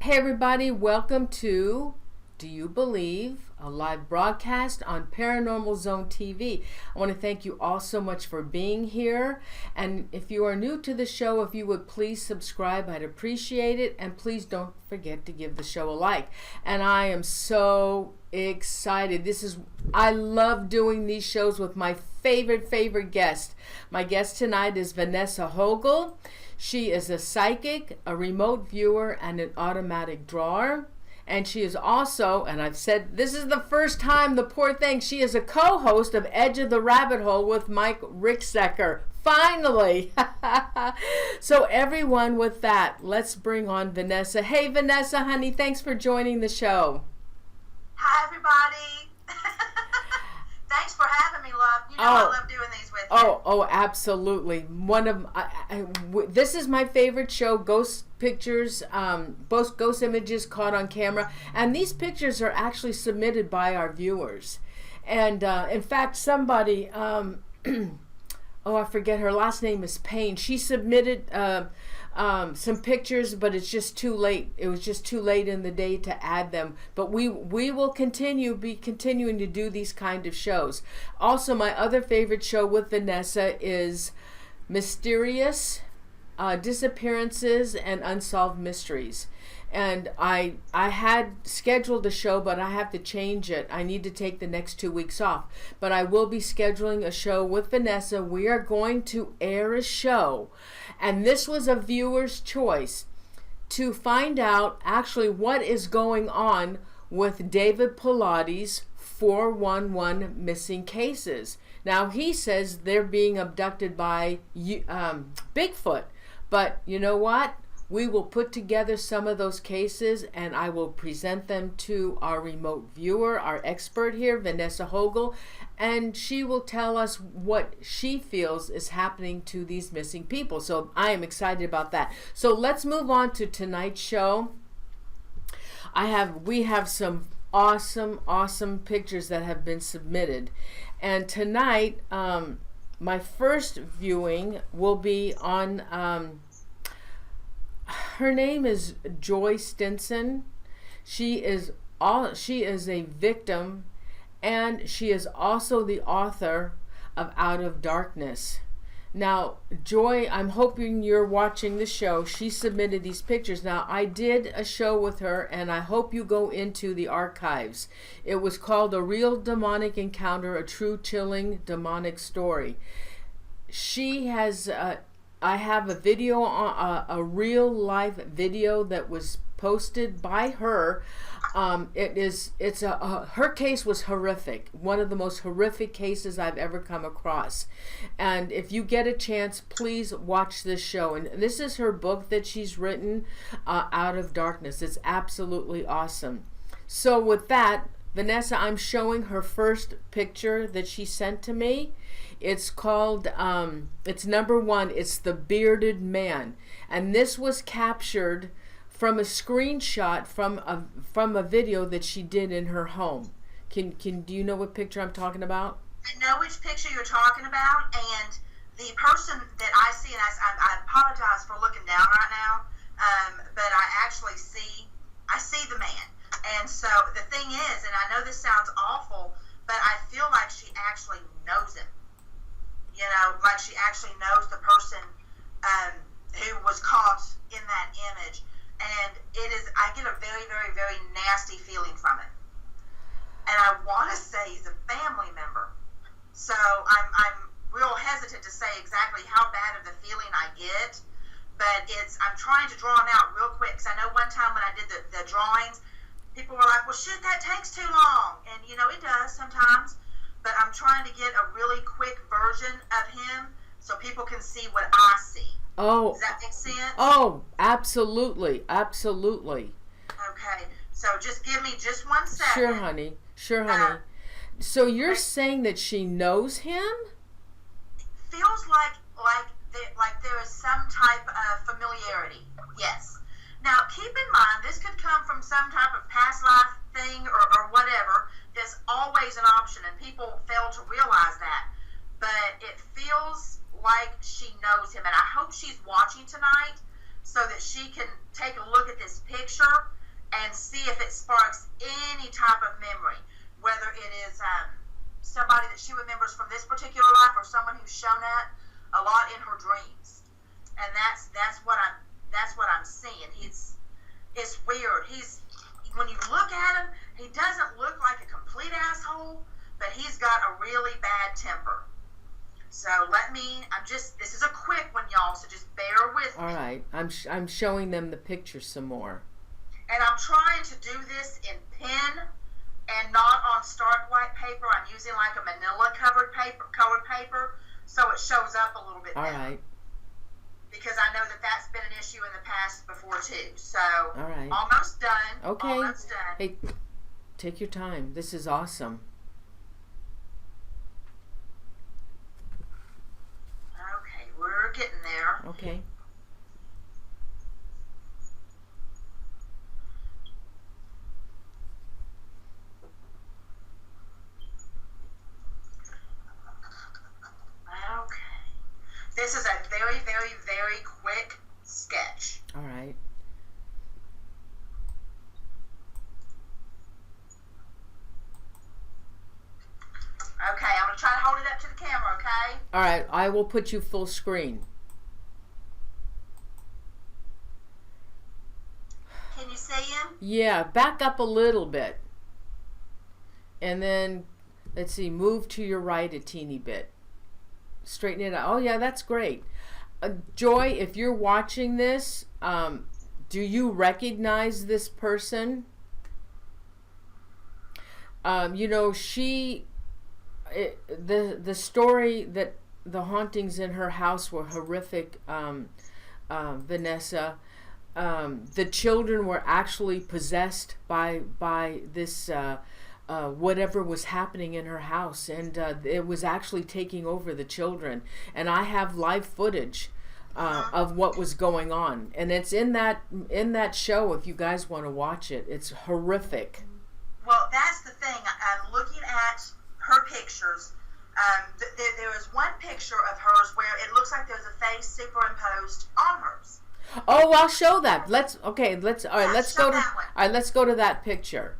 Hey everybody, welcome to Do You Believe? A live broadcast on Paranormal Zone TV. I want to thank you all so much for being here. And if you are new to the show, if you would please subscribe, I'd appreciate it. And please don't forget to give the show a like. And I am so excited. I love doing these shows with my favorite guest. My guest tonight is Vanessa Hogle. She is a psychic, a remote viewer, and an automatic drawer. And she is also, and I've said this is the first time, the poor thing, she is a co-host of Edge of the Rabbit Hole with Mike Ricksecker. Finally! So everyone, with that, let's bring on Vanessa. Hey Vanessa, honey, thanks for joining the show. Hi everybody. Thanks for having me, love. You know I love doing these with you. Oh, absolutely. This is my favorite show, Ghost Pictures, both ghost images caught on camera. And these pictures are actually submitted by our viewers. And in fact, somebody, I forget, her last name is Payne. She submitted some pictures, but it's just too late. It was just too late in the day to add them. But we will be continuing to do these kind of shows. Also, my other favorite show with Vanessa is Mysterious Disappearances and Unsolved Mysteries. And I had scheduled a show, but I have to change it. I need to take the next 2 weeks off. But I will be scheduling a show with Vanessa. We are going to air a show. And this was a viewer's choice to find out actually what is going on with David Pilates' 411 missing cases. Now, he says they're being abducted by Bigfoot. But you know what? We will put together some of those cases and I will present them to our remote viewer, our expert here, Vanessa Hogle, and she will tell us what she feels is happening to these missing people. So I am excited about that. So let's move on to tonight's show. We have some awesome pictures that have been submitted. And tonight, my first viewing will be on her name is Joy Stinson. She is a victim, and she is also the author of Out of Darkness. Now, Joy, I'm hoping you're watching the show. She submitted these pictures. Now, I did a show with her, and I hope you go into the archives. It was called A Real Demonic Encounter, a True Chilling Demonic Story. She has... I have a video, a real live video that was posted by her. Her case was horrific. One of the most horrific cases I've ever come across. And if you get a chance, please watch this show. And this is her book that she's written, Out of Darkness. It's absolutely awesome. So with that, Vanessa, I'm showing her first picture that she sent to me. It's called, it's number 1, it's The Bearded Man. And this was captured from a screenshot from a video that she did in her home. Do you know what picture I'm talking about? I know which picture you're talking about, and the person that I see, and I apologize for looking down right now, but I actually see the man. And so the thing is, and I know this sounds awful, but I feel like she actually knows him. You know, like she actually knows the person who was caught in that image. And I get a very nasty feeling from it. And I want to say he's a family member. So I'm real hesitant to say exactly how bad of the feeling I get. But I'm trying to draw him out real quick. Because I know one time when I did the drawings, people were like, well, shoot, that takes too long. And, you know, it does sometimes. But I'm trying to get a really quick version of him so people can see what I see. Oh. Does that make sense? Oh, absolutely. Okay. So just give me just 1 second. Sure, honey. So you're saying that she knows him? Feels like there is some type of familiarity. Yes. Now, keep in mind, this could come from some type of past life thing or whatever. There's always an option, and people fail to realize that. But it feels like she knows him, and I hope she's watching tonight so that she can take a look at this picture any type of memory, whether it is somebody that she remembers from this particular life or someone who's shown up a lot in her dreams. And that's what I'm seeing. It's weird. When you look at him, he doesn't look like a complete asshole, but he's got a really bad temper. So this is a quick one, y'all, so just bear with me. All right. I'm showing them the picture some more. And I'm trying to do this in pen and not on stark white paper. I'm using like a manila colored paper, so it shows up a little bit better. All right. Because I know that's been an issue in the past before too. So, all right. Almost done. Okay. Almost done. Hey, take your time. This is awesome. Okay, we're getting there. Okay. This is a very, very, very quick sketch. All right. Okay, I'm going to try to hold it up to the camera, okay? All right, I will put you full screen. Can you see him? Yeah, back up a little bit. And then, let's see, move to your right a teeny bit. Straighten it out. Oh yeah, that's great. Joy, if you're watching this, do you recognize this person? You know, the story that the hauntings in her house were horrific, Vanessa. The children were actually possessed by this whatever was happening in her house, and it was actually taking over the children. And I have live footage of what was going on, and it's in that show. If you guys want to watch it, it's horrific. Well, that's the thing. I'm looking at her pictures. There is one picture of hers where it looks like there's a face superimposed on hers. Oh, I'll show that. Let's go to that picture.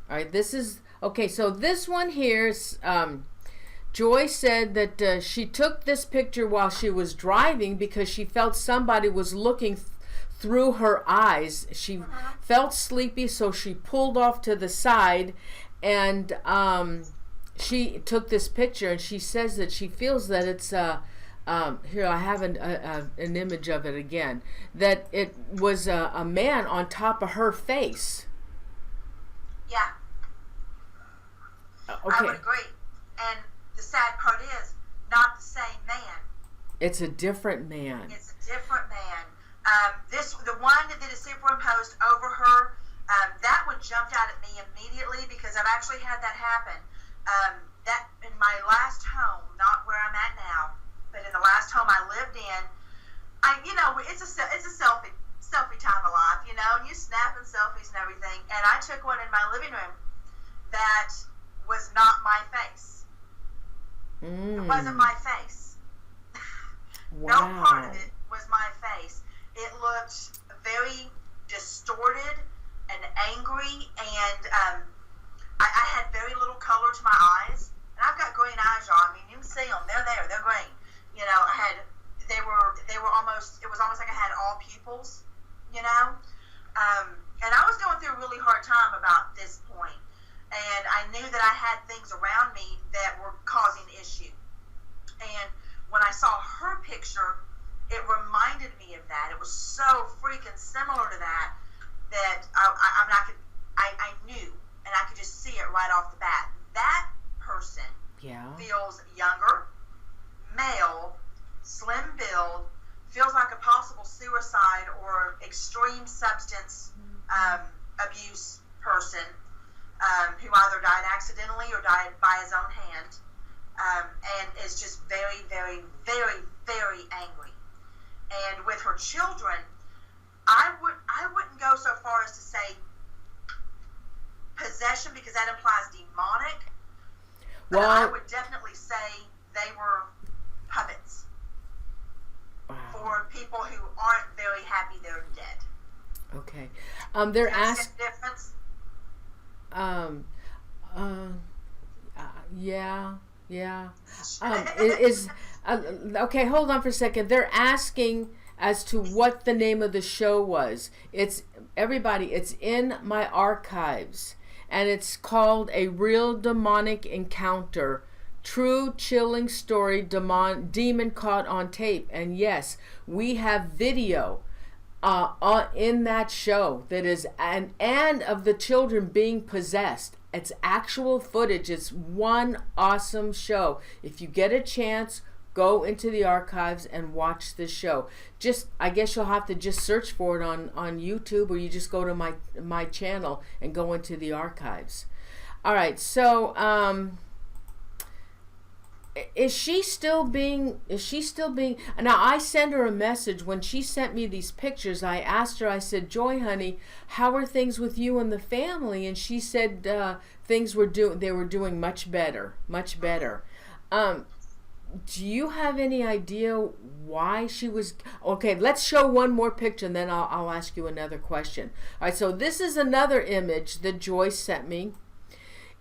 All right, this is okay. So this one here's Joy said that she took this picture while she was driving because she felt somebody was looking through her eyes. She felt sleepy, so she pulled off to the side, and she took this picture. And she says that she feels that it's here. I have an image of it again. That it was a man on top of her face. Yeah. Okay. I would agree. And the sad part is, not the same man. It's a different man. It's a different man. The one that is superimposed over her, that one jumped out at me immediately because I've actually had that happen. That in my last home, not where I'm at now, but in the last home I lived in, it's a selfie time of life, and you snapping selfies and everything. And I took one in my living room that was not my face. It wasn't my face. Wow. No part of it was my face. It looked very distorted and angry, and I had very little color to my eyes. And I've got green eyes, y'all. I mean, you can see them. They're there. They're green. They were almost, it was almost like I had all pupils, and I was going through a really hard time about this point. And I knew that I had things around me that were causing issue. And when I saw her picture, it reminded me of that. It was so freaking similar to that I knew, and I could just see it right off the bat. That person feels younger, male, slim build, feels like a possible suicide or extreme substance abuse person who either died accidentally or died by his own hand, and is just very, very, very, very angry. And with her children, I wouldn't go so far as to say possession, because that implies demonic. But I would definitely say they were puppets for people who aren't very happy they're dead. Okay. They're asking. Uh, yeah, yeah. Is okay. Hold on for a second. They're asking as to what the name of the show was. It's everybody. It's in my archives, and it's called A Real Demonic Encounter. True chilling story, demon caught on tape. And yes, we have video in that show that is and of the children being possessed. It's actual footage. It's one awesome show. If you get a chance, go into the archives and watch this show. Just, I guess you'll have to just search for it on YouTube, or you just go to my channel and go into the archives. All right, so is she still being now? I sent her a message when she sent me these pictures. I asked her, I said, Joy honey, how are things with you and the family? And she said they were doing much better. Do you have any idea why she was okay? Let's show one more picture and then I'll ask you another question. All right, so this is another image that Joy sent me.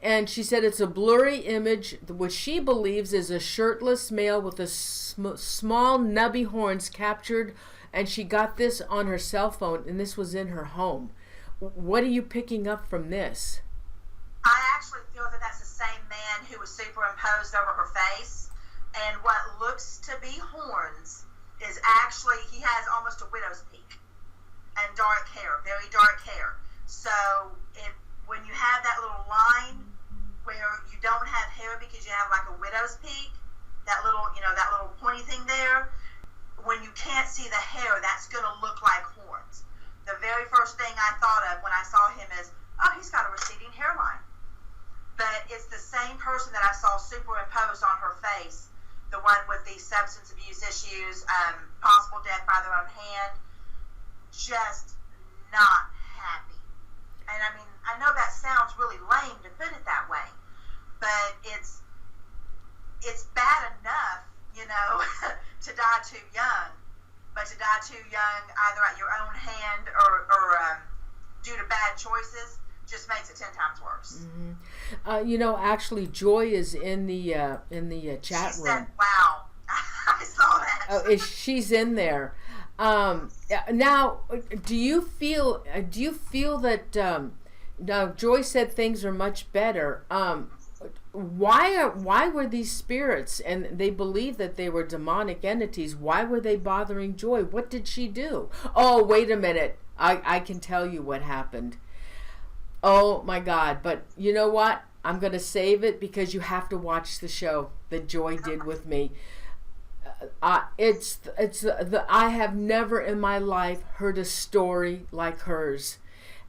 And she said it's a blurry image, which she believes is a shirtless male with a small nubby horns captured, and she got this on her cell phone, and this was in her home. What are you picking up from this? I actually feel that that's the same man who was superimposed over her face, and what looks to be horns is actually, he has almost a widow's peak and dark hair, very dark hair. So when you have that little line where you don't have hair because you have like a widow's peak, that little pointy thing there, when you can't see the hair, that's going to look like horns. The very first thing I thought of when I saw him is, oh, he's got a receding hairline. But it's the same person that I saw superimposed on her face, the one with the substance abuse issues, possible death by their own hand, just not happy. And I mean, I know that sounds really lame to put it that way, but it's bad enough, to die too young, but to die too young either at your own hand or due to bad choices just makes it 10 times worse. Mm-hmm. Actually, Joy is in the chat room. Said, wow, I saw that. She's in there. Now, do you feel that now Joy said things are much better? Why were these spirits, and they believe that they were demonic entities, why were they bothering Joy? What did she do? Oh, wait a minute. I can tell you what happened. Oh my God. But you know what? I'm going to save it because you have to watch the show that Joy did with me. I have never in my life heard a story like hers,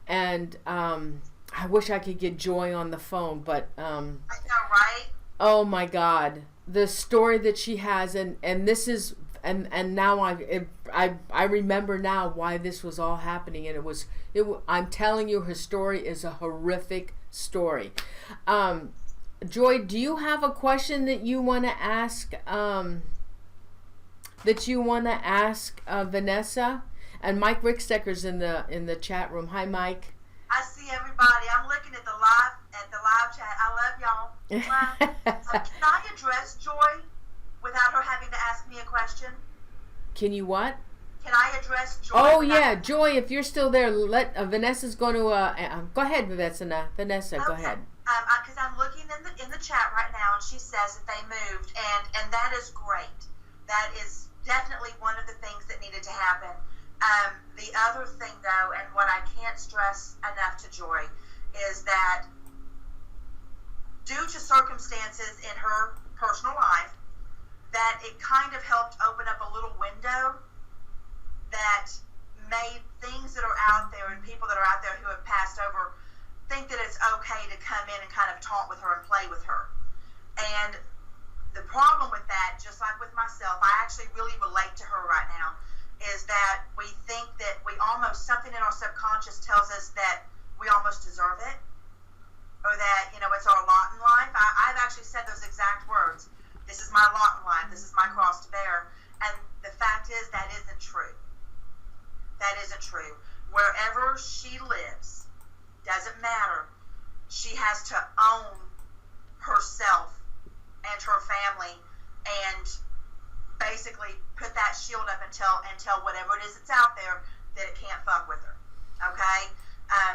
and I wish I could get Joy on the phone, but I know, right? Oh my God, the story that she has, and this is and now I remember now why this was all happening, and I'm telling you, her story is a horrific story. Joy, do you have a question that you want to ask? Vanessa? And Mike Ricksecker's in the chat room. Hi, Mike. I see everybody. I'm looking at the live chat. I love y'all. Can I address Joy without her having to ask me a question? Can you what? Can I address Joy? Oh yeah, Joy. If you're still there, let Vanessa's going to go ahead, Vanessa. Vanessa, okay. Go ahead. Because I'm looking in the chat right now, and she says that they moved, and that is great. That is definitely one of the things that needed to happen. The other thing, though, and what I can't stress enough to Joy, is that due to circumstances in her personal life, that it kind of helped open up a little window that made things that are out there and people that are out there who have passed over think that it's okay to come in and kind of talk with her and play with her. And the problem with that, just like with myself, I actually really relate to her right now, is that we think that something in our subconscious tells us that we almost deserve it, or that, it's our lot in life. I've actually said those exact words. This is my lot in life. This is my cross to bear. And the fact is, that isn't true. That isn't true. Wherever she lives, doesn't matter. She has to own herself and her family and basically put that shield up until whatever it is that's out there, that it can't fuck with her. Okay?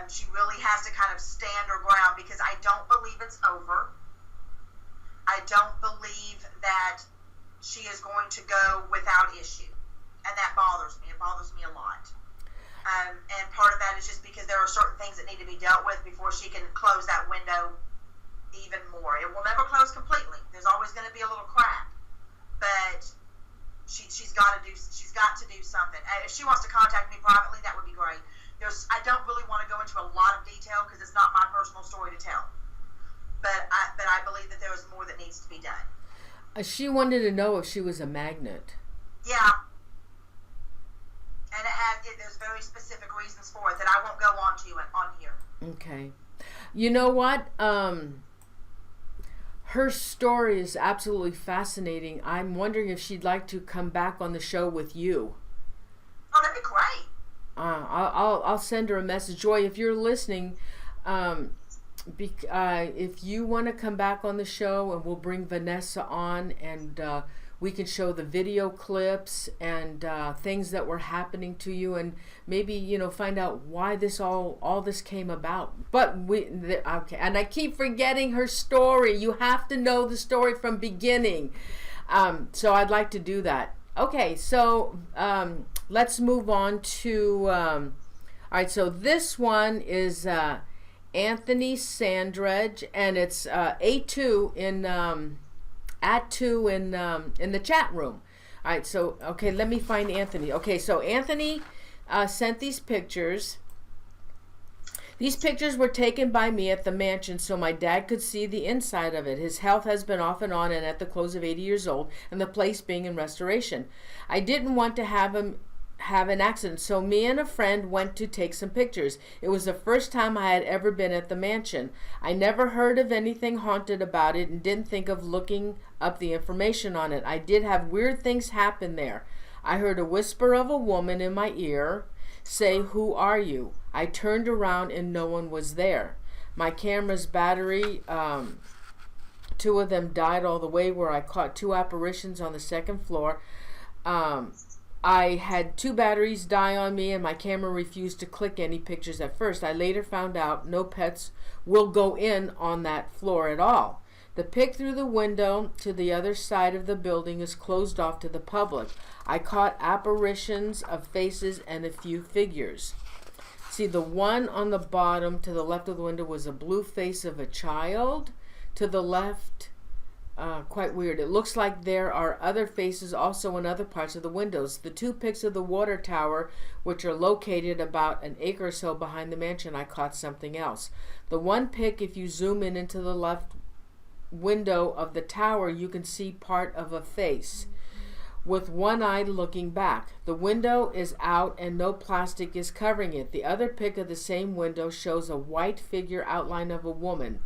She really has to kind of stand her ground, because I don't believe it's over. I don't believe that she is going to go without issue. And that bothers me. It bothers me a lot. And part of that is just because there are certain things that need to be dealt with before she can close that window even more. It will never close completely. There's always going to be a little crack. But she's got to do something. If she wants to contact me privately, that would be great. I don't really want to go into a lot of detail because it's not my personal story to tell. But I believe that there is more that needs to be done. She wanted to know if she was a magnet. Yeah. And there's very specific reasons for it that I won't go on here. Okay. You know what? Her story is absolutely fascinating. I'm wondering if she'd like to come back on the show with you. Oh, that'd be great. I'll send her a message. Joy, if you're listening, if you want to come back on the show, and we'll bring Vanessa on, and we can show the video clips and things that were happening to you, and maybe find out why all this came about. But okay, and I keep forgetting her story. You have to know the story from beginning. So I'd like to do that. Okay, so let's move on to. All right, so this one is Anthony Sandredge, and it's A2 in @2 in the chat room. All right, so okay, let me find Anthony. Okay, so Anthony sent these pictures. These pictures were taken by me at the mansion so my dad could see the inside of it. His health has been off and on, and at the close of 80 years old, and the place being in restoration. I didn't want to have him have an accident, so me and a friend went to take some pictures. It was the first time I had ever been at the mansion. I never heard of anything haunted about it and didn't think of looking up the information on it. I did have weird things happen there. I heard a whisper of a woman in my ear say, "Who are you?" I turned around and no one was there. My camera's battery, 2 of them died all the way, where I caught 2 apparitions on the 2nd floor. I had 2 batteries die on me, and my camera refused to click any pictures at first. I later found out no pets will go in on that floor at all. The pic through the window to the other side of the building is closed off to the public. I caught apparitions of faces and a few figures. See, the one on the bottom to the left of the window was a blue face of a child. To the left, quite weird. It looks like there are other faces also in other parts of the windows. The 2 pics of the water tower, which are located about an acre or so behind the mansion, I caught something else. The one pic, if you zoom in into the left window of the tower, you can see part of a face with one eye looking back. The window is out and no plastic is covering it. The other pic of the same window shows a white figure outline of a woman.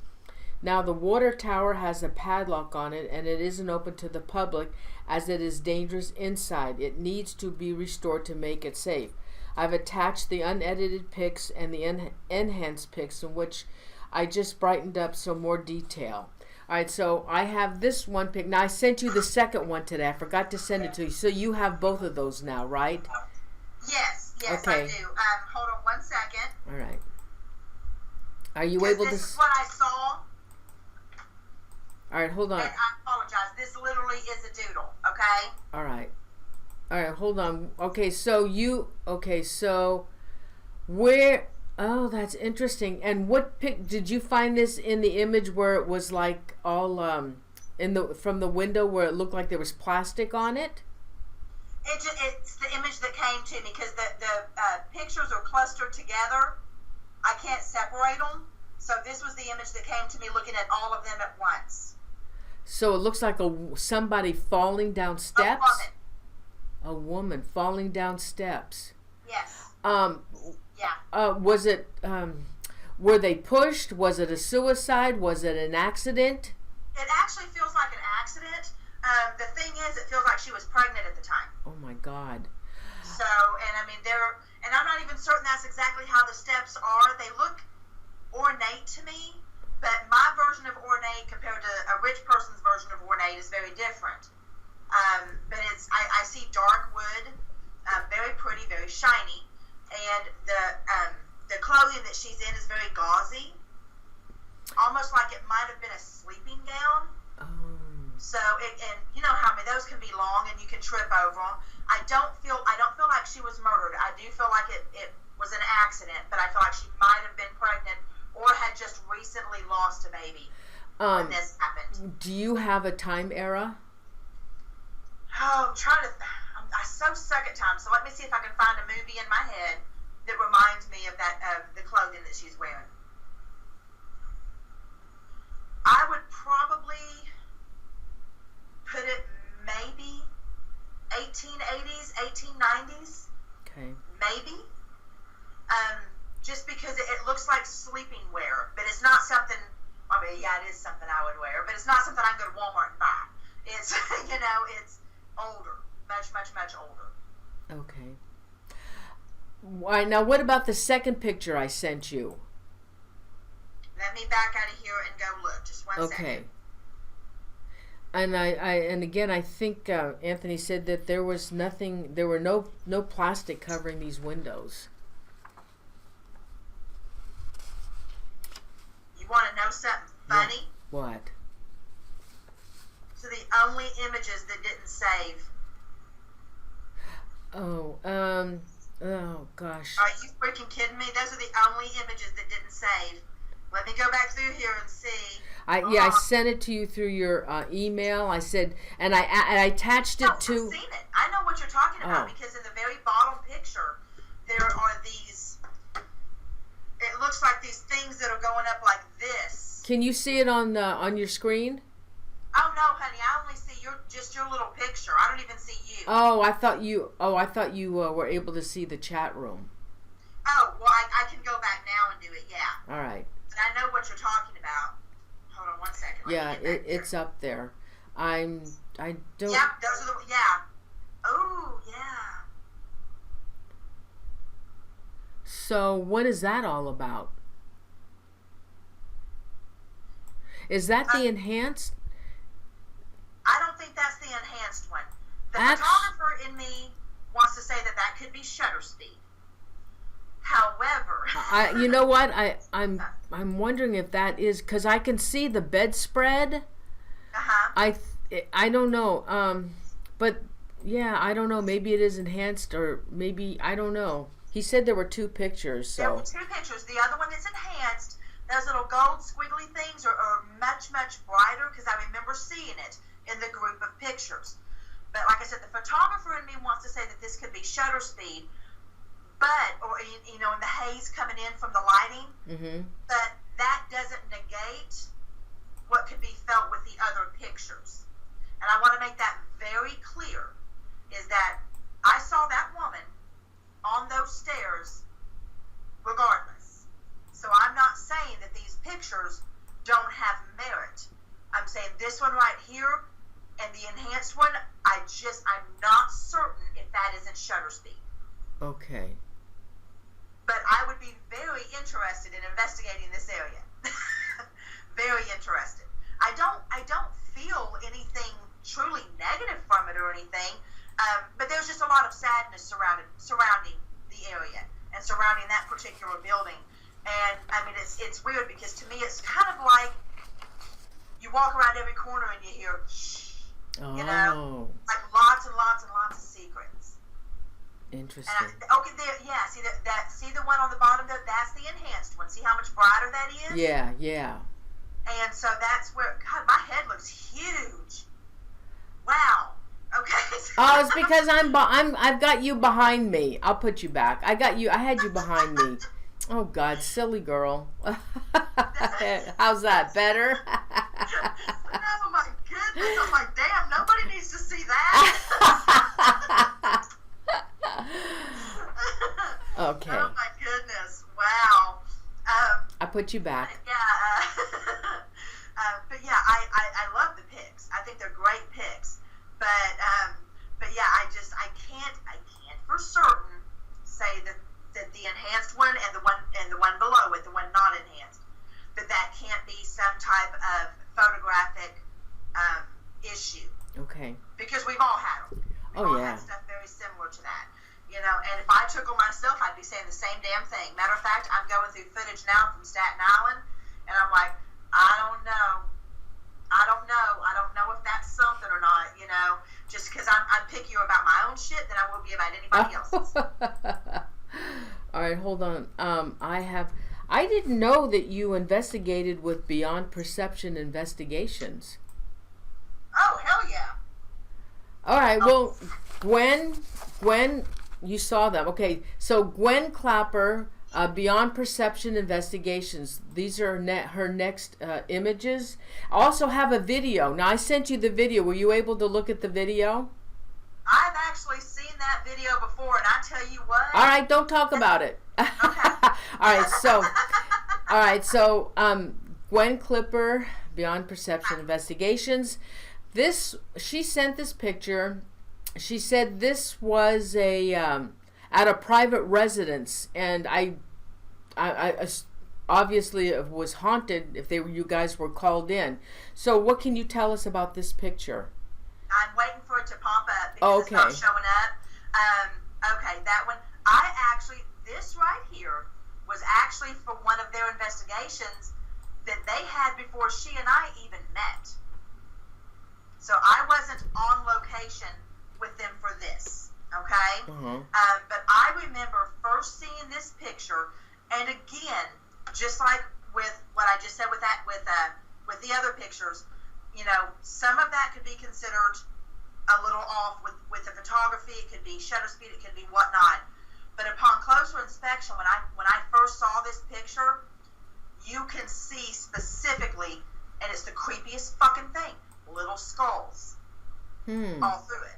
Now, the water tower has a padlock on it, and it isn't open to the public as it is dangerous inside. It needs to be restored to make it safe. I've attached the unedited pics and the enhanced pics, in which I just brightened up some more detail. All right, so I have this one pic. Now, I sent you the second one today. I forgot to send it to you. So you have both of those now, right? Yes, okay. I do. Hold on one second. All right. Are you able to... This is what I saw. All right, hold on. And I apologize. This literally is a doodle, okay? All right. All right, hold on. Okay, so where... Oh, that's interesting. And what pic did you find this in the image where it was like all from the window where it looked like there was plastic on it? It's the image that came to me because the pictures are clustered together. I can't separate them. So this was the image that came to me looking at all of them at once. So it looks like somebody falling down steps? A woman falling down steps. Yes. Yeah. Was it, were they pushed? Was it a suicide? Was it an accident? It actually feels like an accident. The thing is, it feels like she was pregnant at the time. Oh my God. So, and I mean, and I'm not even certain that's exactly how the steps are. They look ornate to me, but it might have been a sleeping gown. Oh. So and you know how those can be long and you can trip over them. I don't feel like she was murdered. I do feel like it was an accident, but I feel like she might have been pregnant or had just recently lost a baby when this happened. Do you have a time era? Oh, I'm trying to. I so suck at time. So let me see if I can find a movie in my head that reminds me of the clothing that she's wearing. I would probably put it maybe 1880s, 1890s. Okay. Maybe. Just because it looks like sleeping wear, but it's not something. I mean, yeah, it is something I would wear, but it's not something I can go to Walmart and buy. It's it's older, much older. Okay. Why now? What about the second picture I sent you? Let me back out of here and go look. Just one second. Okay. And again, I think Anthony said that there was nothing. There were no plastic covering these windows. You want to know something funny? What? So the only images that didn't save. Oh gosh. Are you freaking kidding me? Those are the only images that didn't save. Let me go back through here and see. I sent it to you through your email. I said, and I attached it to. I've seen it. I know what you're talking about because in the very bottom picture, there are these. It looks like these things that are going up like this. Can you see it on your screen? Oh no, honey! I only see your little picture. I don't even see you. Oh, I thought you were able to see the chat room. Oh well, I can go back now and do it. Yeah. All right. But I know what you're talking about. Hold on one second. Yeah, it's up there. I don't. Yep, those are the Oh yeah. So what is that all about? Is that the enhanced? I don't think that's the enhanced one. The photographer in me wants to say that could be shutter speed. However, you know what? I'm wondering if that is because I can see the bedspread. I don't know. But yeah, I don't know. Maybe it is enhanced, or maybe I don't know. He said there were two pictures. So there were two pictures. The other one that's enhanced, those little gold squiggly things are much brighter because I remember seeing it in the group of pictures. But like I said, the photographer in me wants to say that this could be shutter speed. Or in the haze coming in from the lighting, but that doesn't negate what could be felt with the other pictures. And I want to make that very clear, is that I saw that woman on those stairs regardless. So I'm not saying that these pictures don't have merit. I'm saying this one right here and the enhanced one, I'm not certain if that isn't shutter speed. Okay. But I would be very interested in investigating this area. Very interested. I don't feel anything truly negative from it or anything, but there's just a lot of sadness surrounding the area and surrounding that particular building. And I mean, it's weird because to me it's kind of like you walk around every corner and you hear shh, like lots and lots and lots of secrets. Interesting. Okay, there. Yeah, see that. See the one on the bottom there. That's the enhanced one. See how much brighter that is? Yeah. And so that's where. God, my head looks huge. Wow. Okay. Oh, it's because I've got you behind me. I'll put you back. I had you behind me. Oh God, silly girl. How's that? Better? Oh my goodness. I'm like, damn. Nobody needs to see that. Okay. Oh my goodness! Wow. I put you back. Yeah. But yeah, I love the pics. I think they're great pics. But yeah, I can't for certain say that the enhanced one and the one below it, the one not enhanced, that can't be some type of photographic issue. Okay. Because we've all had them. We've all had stuff very similar to that. And if I took them myself, I'd be saying the same damn thing. Matter of fact, I'm going through footage now from Staten Island, and I'm like, I don't know. hold on. I didn't know that you investigated with Beyond Perception Investigations. Oh, hell yeah. All right, well, Gwen, you saw them. Okay, so Gwen Clapper, Beyond Perception Investigations. These are her next images. I also have a video. Now, I sent you the video. Were you able to look at the video? I've actually seen that video before, and I tell you what. All right, don't talk about it. Okay. All right, so Gwen Clipper, Beyond Perception Investigations. She sent this picture. She said this was at a private residence, and I obviously it was haunted if you guys were called in. So what can you tell us about this picture? I'm waiting for it to pop up because it's not showing up. Okay, that one. This right here was actually for one of their investigations that they had before she and I even met. So I wasn't on location with them for this, okay? But I remember first seeing this picture, and again, just like with what I just said with the other pictures, you know, some of that could be considered a little off with the photography. It could be shutter speed. It could be whatnot. But upon closer inspection, when I first saw this picture, you can see specifically, and it's the creepiest fucking thing, little skulls all through it.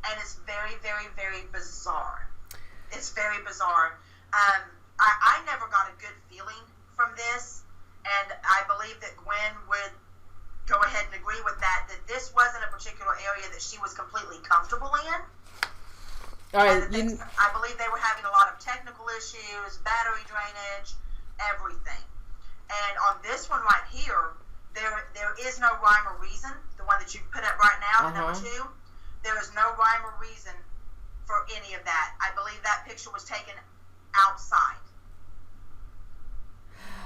And it's very, very, very bizarre. It's very bizarre. I never got a good feeling from this, and I believe that Gwen would go ahead and agree with that this wasn't a particular area that she was completely comfortable in. All right, I believe they were having a lot of technical issues, battery drainage, everything. And on this one right here, there is no rhyme or reason. The one that you put up right now, the number 2, there is no rhyme or reason for any of that. I believe that picture was taken outside.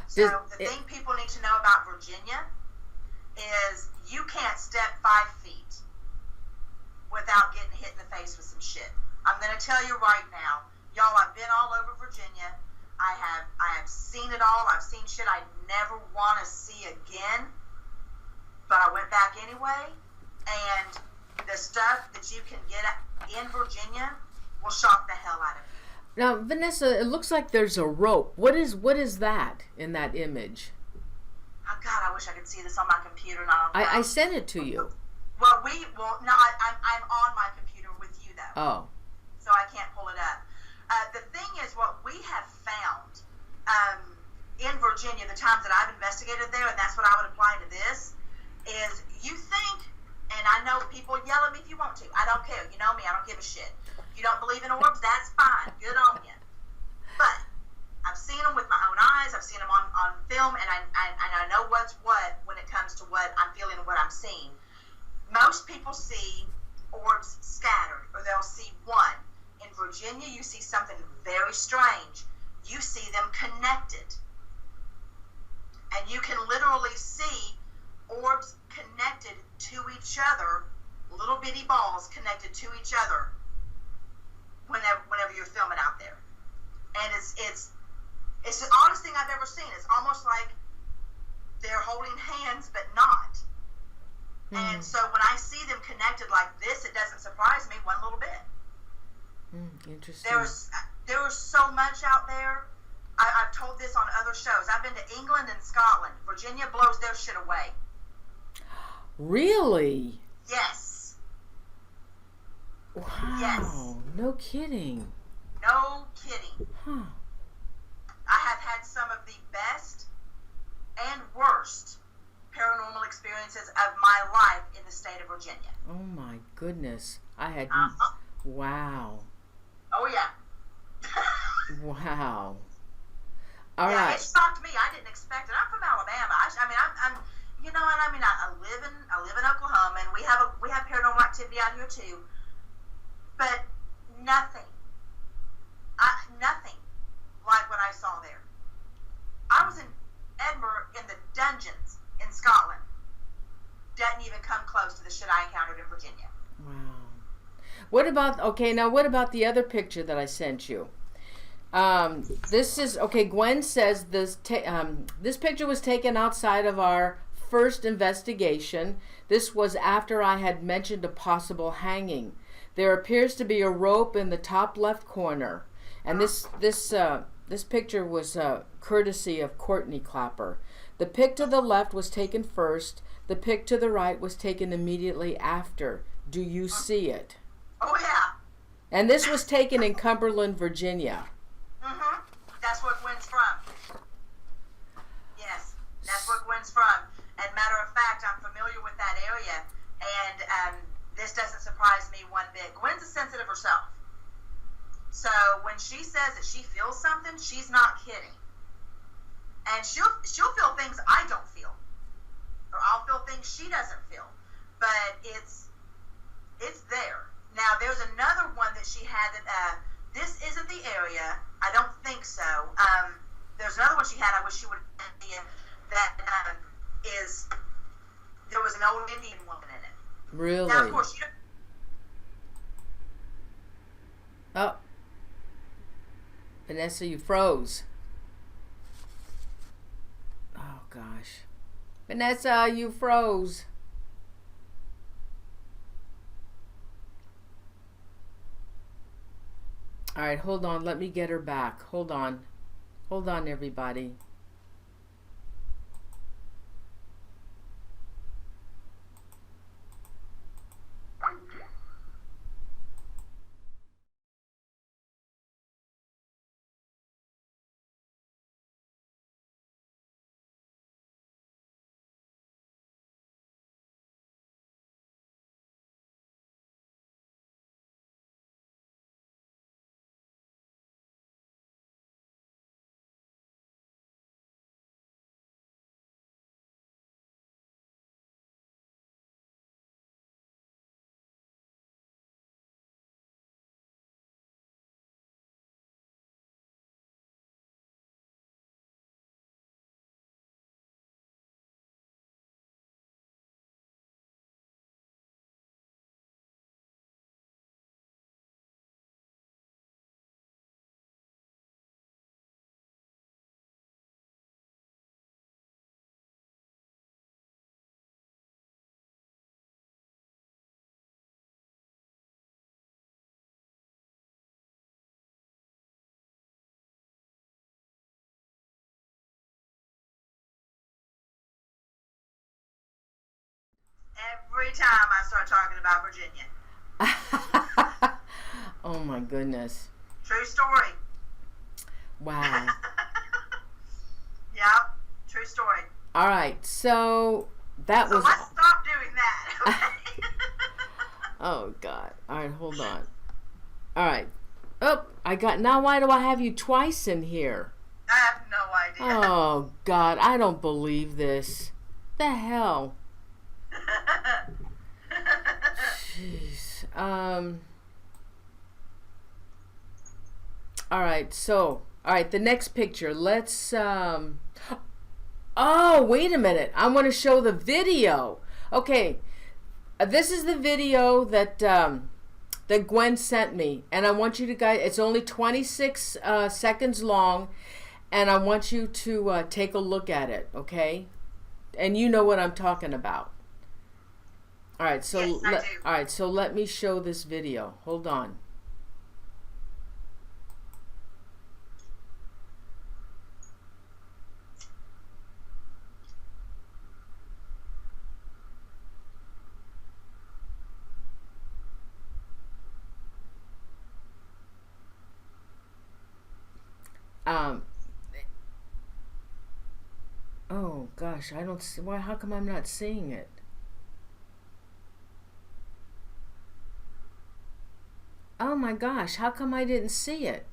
So the thing people need to know about Virginia is you can't step 5 feet without getting hit in the face with some shit. I'm going to tell you right now, y'all, I've been all over Virginia. I have seen it all. I've seen shit I never want to see again. But I went back anyway, and the stuff that you can get in Virginia will shock the hell out of you. Now, Vanessa, it looks like there's a rope. What is that in that image? Oh God, I wish I could see this on my computer. Not on I sent it to you. No, I'm on my computer with you though. Oh. So I can't pull it up. The thing is, what we have found in Virginia, the times that I've investigated there, and that's what I would apply to this, is you think, and I know people yell at me if you want to. I don't care. You know me. I don't give a shit. If you don't believe in orbs, that's fine. Good on you. But I've seen them with my own eyes. I've seen them on film, and I know what's what when it comes to what I'm feeling and what I'm seeing. Most people see orbs scattered, or they'll see one. In Virginia, you see something very strange. You see them connected. And you can literally see orbs connected to each other, little bitty balls connected to each other whenever you're filming out there. And it's the oddest thing I've ever seen. It's almost like they're holding hands, but not. And so when I see them connected like this, it doesn't surprise me one little bit. Interesting. There was so much out there. I've told this on other shows. I've been to England and Scotland. Virginia blows their shit away. Really? Yes. Wow. Yes. No kidding. No kidding. Huh. I have had some of the best and worst paranormal experiences of my life in the state of Virginia. Oh my goodness. I had... Wow. Oh yeah. Wow. All right. It shocked me. I didn't expect it. I'm from Alabama. I'm you know, and I live in Oklahoma, and we have paranormal activity out here too. But nothing like what I saw there. I was in Edinburgh in the dungeons in Scotland. Doesn't even come close to the shit I encountered in Virginia. Wow. What about the other picture that I sent you? This is okay. Gwen says this picture was taken outside of our first investigation. This was after I had mentioned a possible hanging. There appears to be a rope in the top left corner, and this picture was courtesy of Courtney Clapper. The pic to the left was taken first. The pic to the right was taken immediately after. Do you see it? Oh yeah. And this was taken in Cumberland, Virginia. Mm-hmm. That's where Gwen's from. Yes, that's where Gwen's from. And matter of fact, I'm familiar with that area, and this doesn't surprise me one bit. Gwen's a sensitive herself. So when she says that she feels something, she's not kidding. And she'll feel things I don't feel, or I'll feel things she doesn't feel. But it's there. Now there's another one that she had that this isn't the area. I don't think so. There's another one she had. I wish she would be in. That is there was an old Indian woman in it. Really? Now of course you don't. Oh, Vanessa, you froze. Oh gosh, Vanessa, you froze. All right, hold on. Let me get her back. Hold on. Hold on, everybody. Every time I start talking about Virginia. Oh my goodness. True story. Wow. Yep, true story. All right, so that was. So let's stop doing that. Okay? Oh God. All right, hold on. All right. Oh, I got. Now why do I have you twice in here? I have no idea. Oh God, I don't believe this. The hell. Jeez. All right. So, all right. The next picture. Let's. Oh, wait a minute. I want to show the video. Okay. This is the video that that Gwen sent me, and I want you to guys. It's only 26 seconds long, and I want you to take a look at it. Okay. And you know what I'm talking about. All right, so yes, I do. All right, so let me show this video. Hold on. Oh gosh, I don't see why. How come I'm not seeing it? Oh my gosh, how come I didn't see it?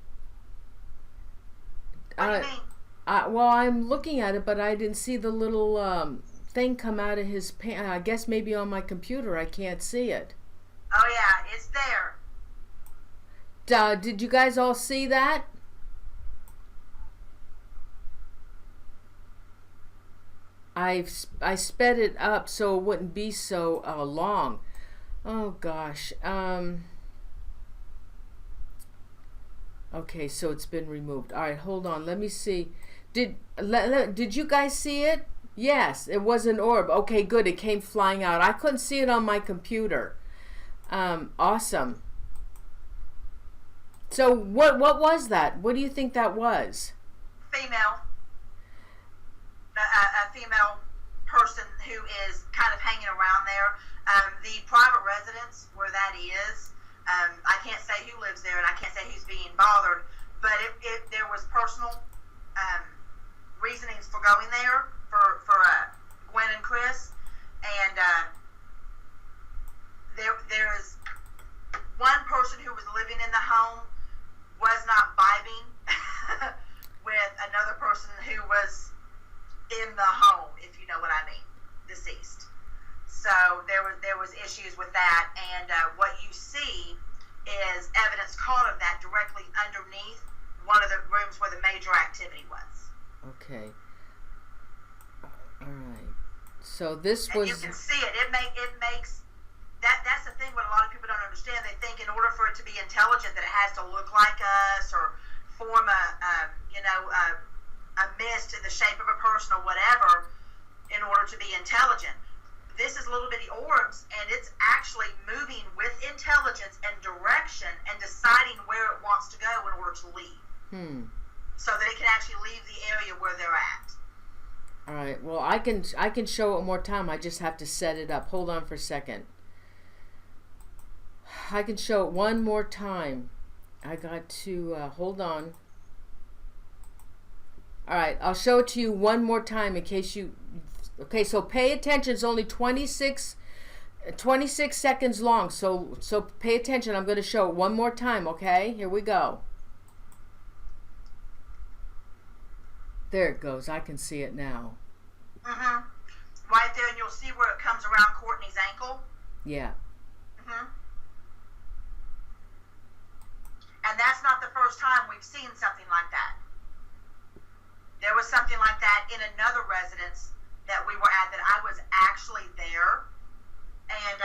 What do you mean? Well, I'm looking at it, but I didn't see the little thing come out of his pants. I guess maybe on my computer I can't see it. Oh yeah, it's there. Did you guys all see that? I sped it up so it wouldn't be so long. Oh gosh. Okay, so it's been removed. All right, hold on. Let me see. Did you guys see it? Yes, it was an orb. Okay, good. It came flying out. I couldn't see it on my computer. Awesome. So what was that? What do you think that was? Female. A female person who is kind of hanging around there. The private residence where that is, I can't say who lives there and I can't say who's being bothered, but there was personal reasonings for going there for Gwen and Chris, and there is one person who was living in the home was not vibing with another person who was in the home, if you know what I mean, deceased. So there was issues with that, and what you see is evidence caught of that directly underneath one of the rooms where the major activity was. Okay. All right. So this and was. You can see it. It makes that. That's the thing. What a lot of people don't understand. They think in order for it to be intelligent, that it has to look like us or form a mist in the shape of a person or whatever in order to be intelligent. This is little bitty orbs, and it's actually moving with intelligence and direction and deciding where it wants to go in order to leave. So that it can actually leave the area where they're at. All right. Well, I can show it one more time. I just have to set it up. Hold on for a second. I can show it one more time. I got to hold on. All right. I'll show it to you one more time in case you. Okay. So pay attention. It's only 26 seconds long. So pay attention. I'm going to show it one more time. Okay. Here we go. There it goes. I can see it now. Right there, and you'll see where it comes around Courtney's ankle. Yeah. And that's not the first time we've seen something like that. There was something like that in another residence that we were at that I was actually there. And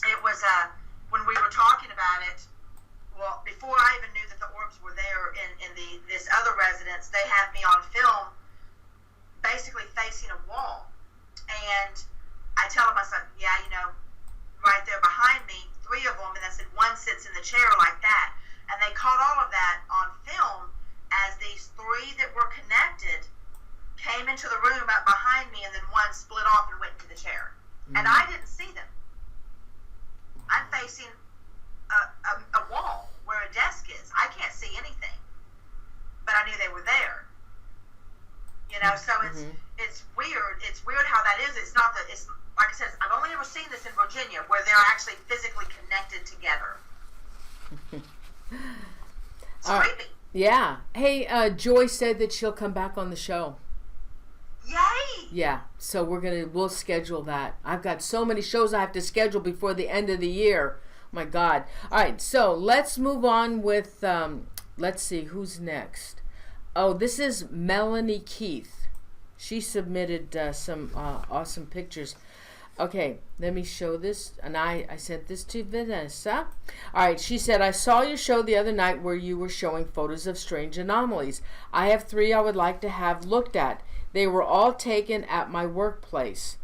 it was when we were talking about it, well, before I even knew that the orbs were there in this other residence, they had me on film basically facing a wall. And I tell them, I said, yeah, right there behind me, 3 of them, and I said, one sits in the chair like that. And they caught all of that on film as these 3 that were connected came into the room up behind me, and then one split off and went into the chair. And I didn't see them. I'm facing a wall where a desk is. I can't see anything, but I knew they were there. So it's weird. It's weird how that is. It's not that. It's like I said. I've only ever seen this in Virginia, where they're actually physically connected together. It's creepy. Yeah. Hey, Joy said that she'll come back on the show. Yay! Yeah. So we'll schedule that. I've got so many shows I have to schedule before the end of the year. My God. All right, so let's move on with, let's see, who's next? Oh, this is Melanie Keith. She submitted some awesome pictures. Okay, let me show this. And I sent this to Vanessa. All right, she said, I saw your show the other night where you were showing photos of strange anomalies. I have 3 I would like to have looked at. They were all taken at my workplace.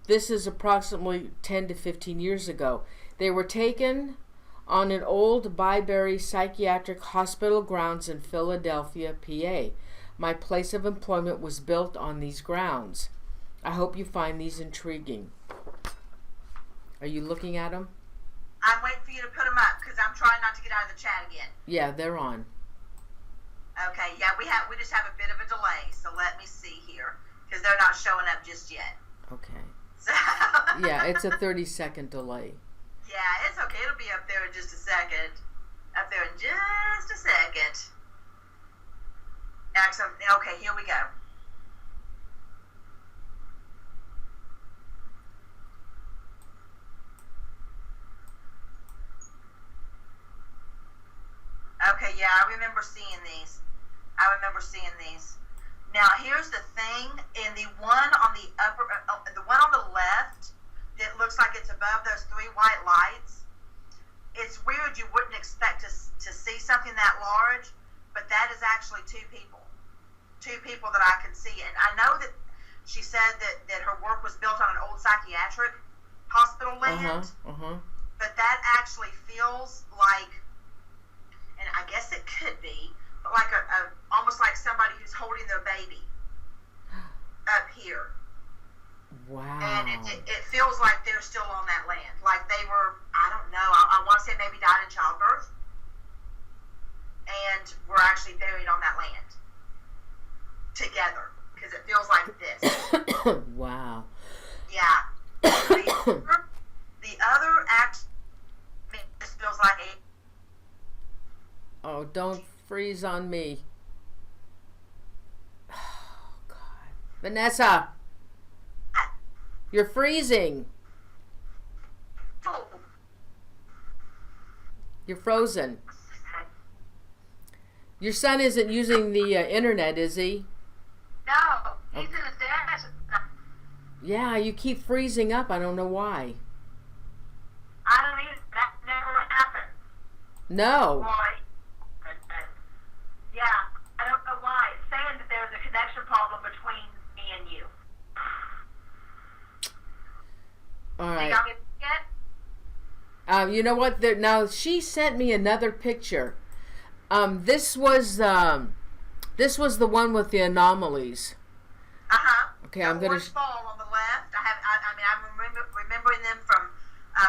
This is approximately 10 to 15 years ago. They were taken on an old Byberry Psychiatric Hospital grounds in Philadelphia, PA. My place of employment was built on these grounds. I hope you find these intriguing. Are you looking at them? I'm waiting for you to put them up because I'm trying not to get out of the chat again. Yeah, they're on. Okay, yeah, we just have a bit of a delay, so let me see here because they're not showing up just yet. Okay. So yeah, it's a 30-second delay. Yeah, it's okay. It'll be up there in just a second. Up there in just a second. Excellent. Okay, here we go. Okay, yeah, I remember seeing these. Now, here's the thing. In the one on the the one on the left, it looks like it's above those 3 white lights. It's weird. You wouldn't expect to see something something that large, but that is actually two people that I could see. And I know that she said that her work was built on an old psychiatric hospital land, but that actually feels like, and I guess it could be, but like a almost like somebody who's holding their baby up here. Wow. And it feels like they're still on that land. Like they were, I don't know, I want to say maybe died in childbirth, and were actually buried on that land together, because it feels like this. Wow. Yeah. The other act just feels like a... Oh, don't freeze on me. Oh, God. Vanessa, you're freezing. You're frozen. Your son isn't using the internet, is he? No, he's in his dad's. Yeah, you keep freezing up. I don't know why. I don't even, that never happened. No. Why? Yeah, I don't know why. It's saying that there's a connection problem between me and you. All right. Did y'all get it yet? You know what? Now she sent me another picture. This was the one with the anomalies. Okay, I'm gonna. Fall on the left. I'm remembering them from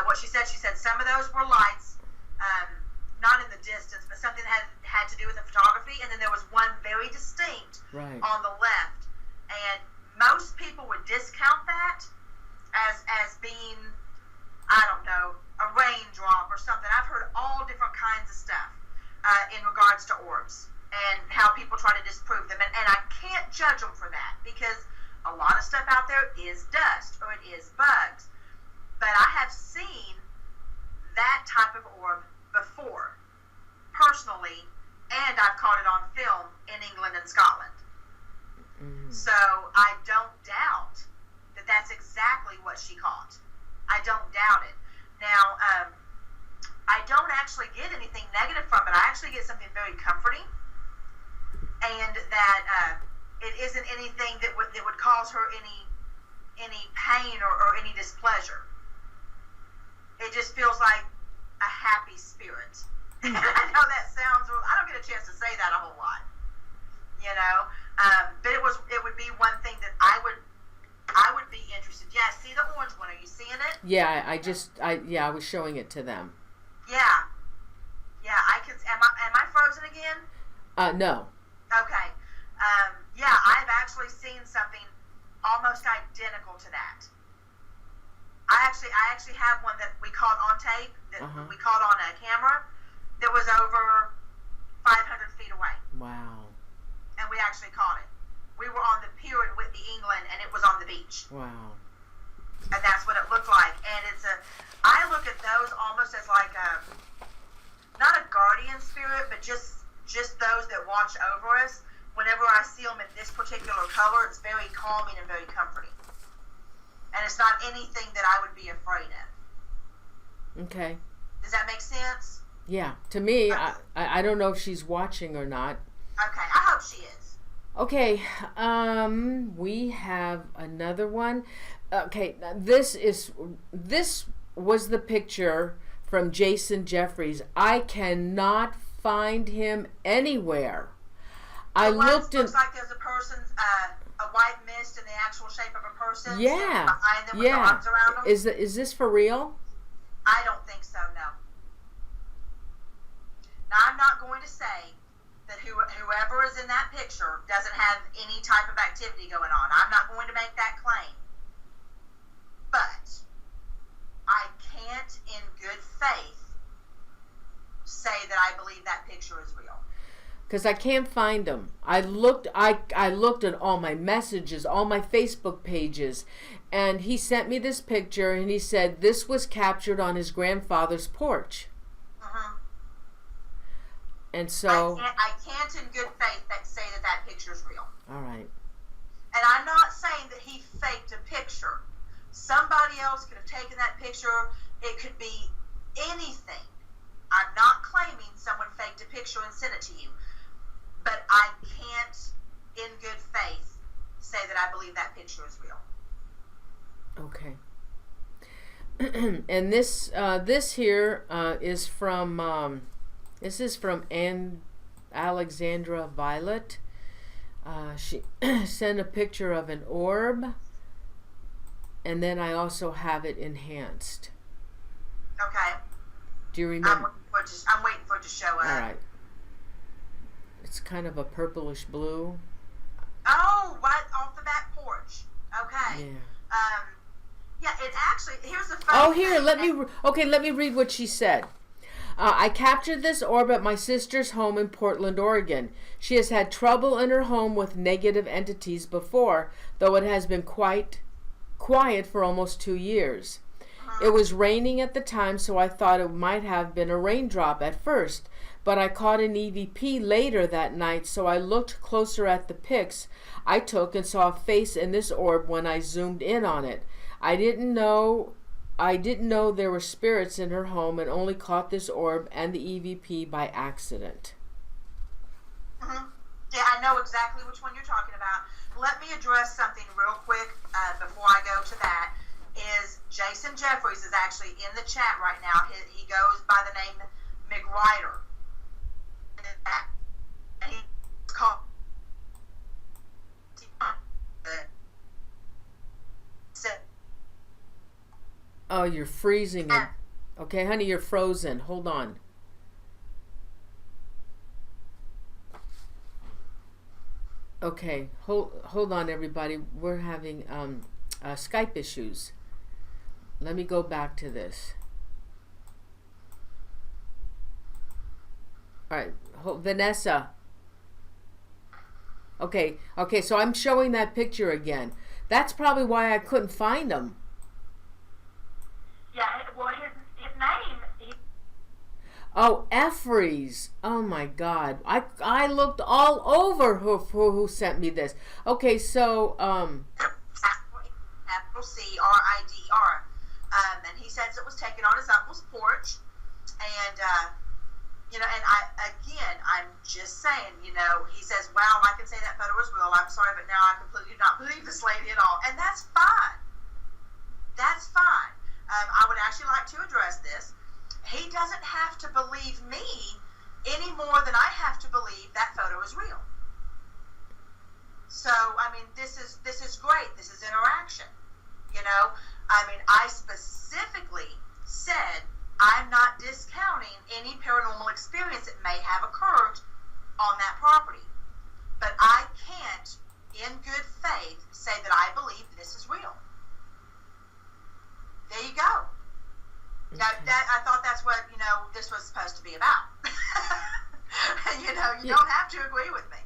what she said. She said some of those were lights, not in the distance, but something had to do with the photography. And then there was one very distinct on the left. And most people would discount that as being, I don't know, a raindrop or something. I've heard all different kinds of stuff in regards to orbs and how people try to disprove them. And I can't judge them for that, because a lot of stuff out there is dust or it is bugs. But I have seen that type of orb before, personally, and I've caught it on film in England and Scotland. So I don't doubt that that's exactly what she caught. I don't doubt it. Now, I don't actually get anything negative from it. I actually get something very comforting, and that it isn't anything that would cause her any pain or any displeasure. It just feels like a happy spirit. I know that sounds, I don't get a chance to say that a whole lot, you know, but it would be one thing that I would be interested. Yeah, see the orange one. Are you seeing it? Yeah, I was showing it to them. Yeah, I can. Am I frozen again? No. Okay. Yeah, I've actually seen something almost identical to that. I actually have one that we caught on tape, that we caught on a camera, that was over 500 feet away. Wow. And we actually caught it. We were on the pier in Whitby, England, and it was on the beach. Wow. And that's what it looked like. And I look at those almost as like not a guardian spirit, but just those that watch over us. Whenever I see them in this particular color, it's very calming and very comforting. And it's not anything that I would be afraid of. Okay. Does that make sense? Yeah. To me, okay. I don't know if she's watching or not. Okay. I hope she is. Okay. We have another one. Okay. This was the picture from Jason Jeffries. I cannot find him anywhere. Looks like there's a person's a white mist in the actual shape of a person. Yeah. Behind them with the arms around them. Is this for real? I don't think so. No. Now I'm not going to say that whoever is in that picture doesn't have any type of activity going on. I'm not going to make that claim. But I can't, in good faith, say that I believe that picture is real. Because I can't find him. I looked at all my messages, all my Facebook pages, and he sent me this picture, and he said this was captured on his grandfather's porch. And so I can't in good faith say that picture is real. All right. And I'm not saying that he faked a picture. Somebody else could have taken that picture. It could be anything. I'm not claiming someone faked a picture and sent it to you, but I can't, in good faith, say that I believe that picture is real. Okay. And this here is from Alexandra Violet. She sent a picture of an orb, and then I also have it enhanced. Okay. Do you remember? I'm waiting for it to show up. All right. It's kind of a purplish blue. Oh, right off the back porch. Okay. Yeah. Yeah, it actually, here's the first Oh, here, let me read what she said. I captured this orb at my sister's home in Portland, Oregon. She has had trouble in her home with negative entities before, though it has been quite quiet for almost 2 years. It was raining at the time, so I thought it might have been a raindrop at first, but I caught an EVP later that night, so I looked closer at the pics I took and saw a face in this orb when I zoomed in on it. I didn't know there were spirits in her home and only caught this orb and the EVP by accident. Yeah, I know exactly which one you're talking about. Let me address something real quick before I go to that. Jason Jeffries is actually in the chat right now. He goes by the name McRider. And he's called... Oh, you're freezing. Okay, honey, you're frozen. Hold on. Okay, hold on, everybody. We're having Skype issues. Let me go back to this. All right, Vanessa. Okay, so I'm showing that picture again. That's probably why I couldn't find him. Yeah, well, his name... Oh, Effries. Oh, my God. I looked all over who sent me this. Okay, so... Capital C-R-I-D-E-R. And he says it was taken on his uncle's porch. And, I'm just saying, he says, wow, I can say that photo was real. I'm sorry, but now I completely do not believe this lady at all. And that's fine. That's fine. I would actually like to address this. He doesn't have to believe me any more than I have to believe that photo is real. So, this is great. This is interaction. I specifically said I'm not discounting any paranormal experience that may have occurred on that property. But I can't, in good faith, say that I believe this is real. There you go. Okay. Now, I thought that's what, this was supposed to be about. You don't have to agree with me.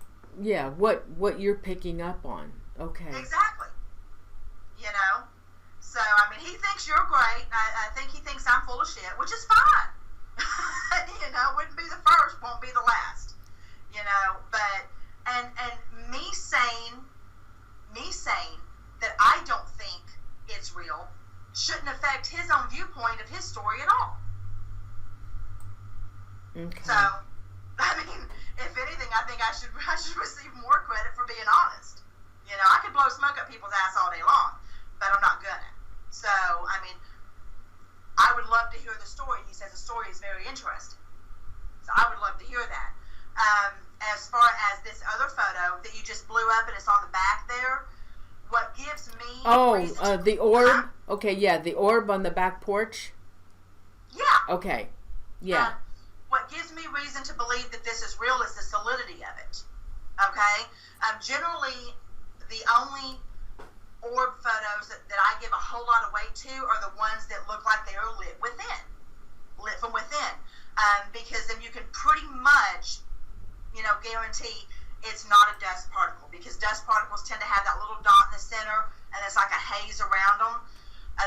Yeah, what you're picking up on. Okay. Exactly. So, he thinks you're great. I think he thinks I'm full of shit, which is fine. Wouldn't be the first, won't be the last. But, and me saying that I don't think it's real shouldn't affect his own viewpoint of his story at all. Okay. So, if anything, I think I should receive more credit for being honest. I could blow smoke up people's ass all day long, but I'm not gonna. So, I would love to hear the story. He says the story is very interesting. So I would love to hear that. As far as this other photo that you just blew up and it's on the back there, what gives me... Oh, the orb? Okay, yeah, the orb on the back porch? Yeah. Okay, yeah. What gives me reason to believe that this is real is the solidity of it. Okay? Generally, the only orb photos that I give a whole lot of weight to are the ones that look like they are lit from within. Because then you can pretty much, guarantee it's not a dust particle, because dust particles tend to have that little dot in the center and it's like a haze around them.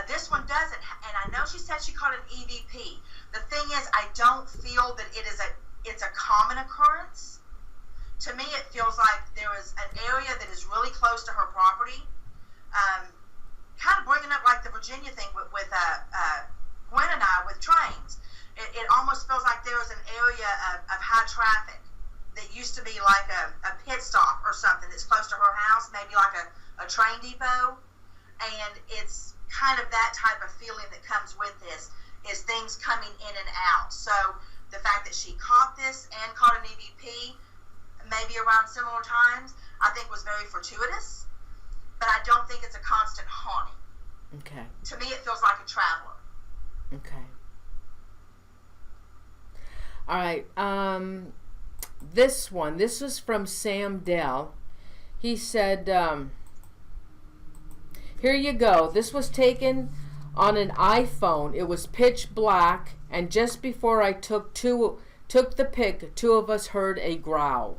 This one doesn't, and I know she said she caught an EVP. The thing is, I don't feel that it's a common occurrence. To me, it feels like there is an area that is really close to her property, kind of bringing up like the Virginia thing with Gwen and I with trains. It almost almost feels like there was an area of high traffic that used to be like a pit stop or something that's close to her house, maybe like a train depot. And it's kind of that type of feeling that comes with this, is things coming in and out. So the fact that she caught this and caught an EVP maybe around similar times, I think was very fortuitous, but I don't think it's a constant haunting. Okay. To me, it feels like a traveler. Okay. All right. This was from Sam Dell. He said, here you go. This was taken on an iPhone. It was pitch black, and just before I took the pic, two of us heard a growl.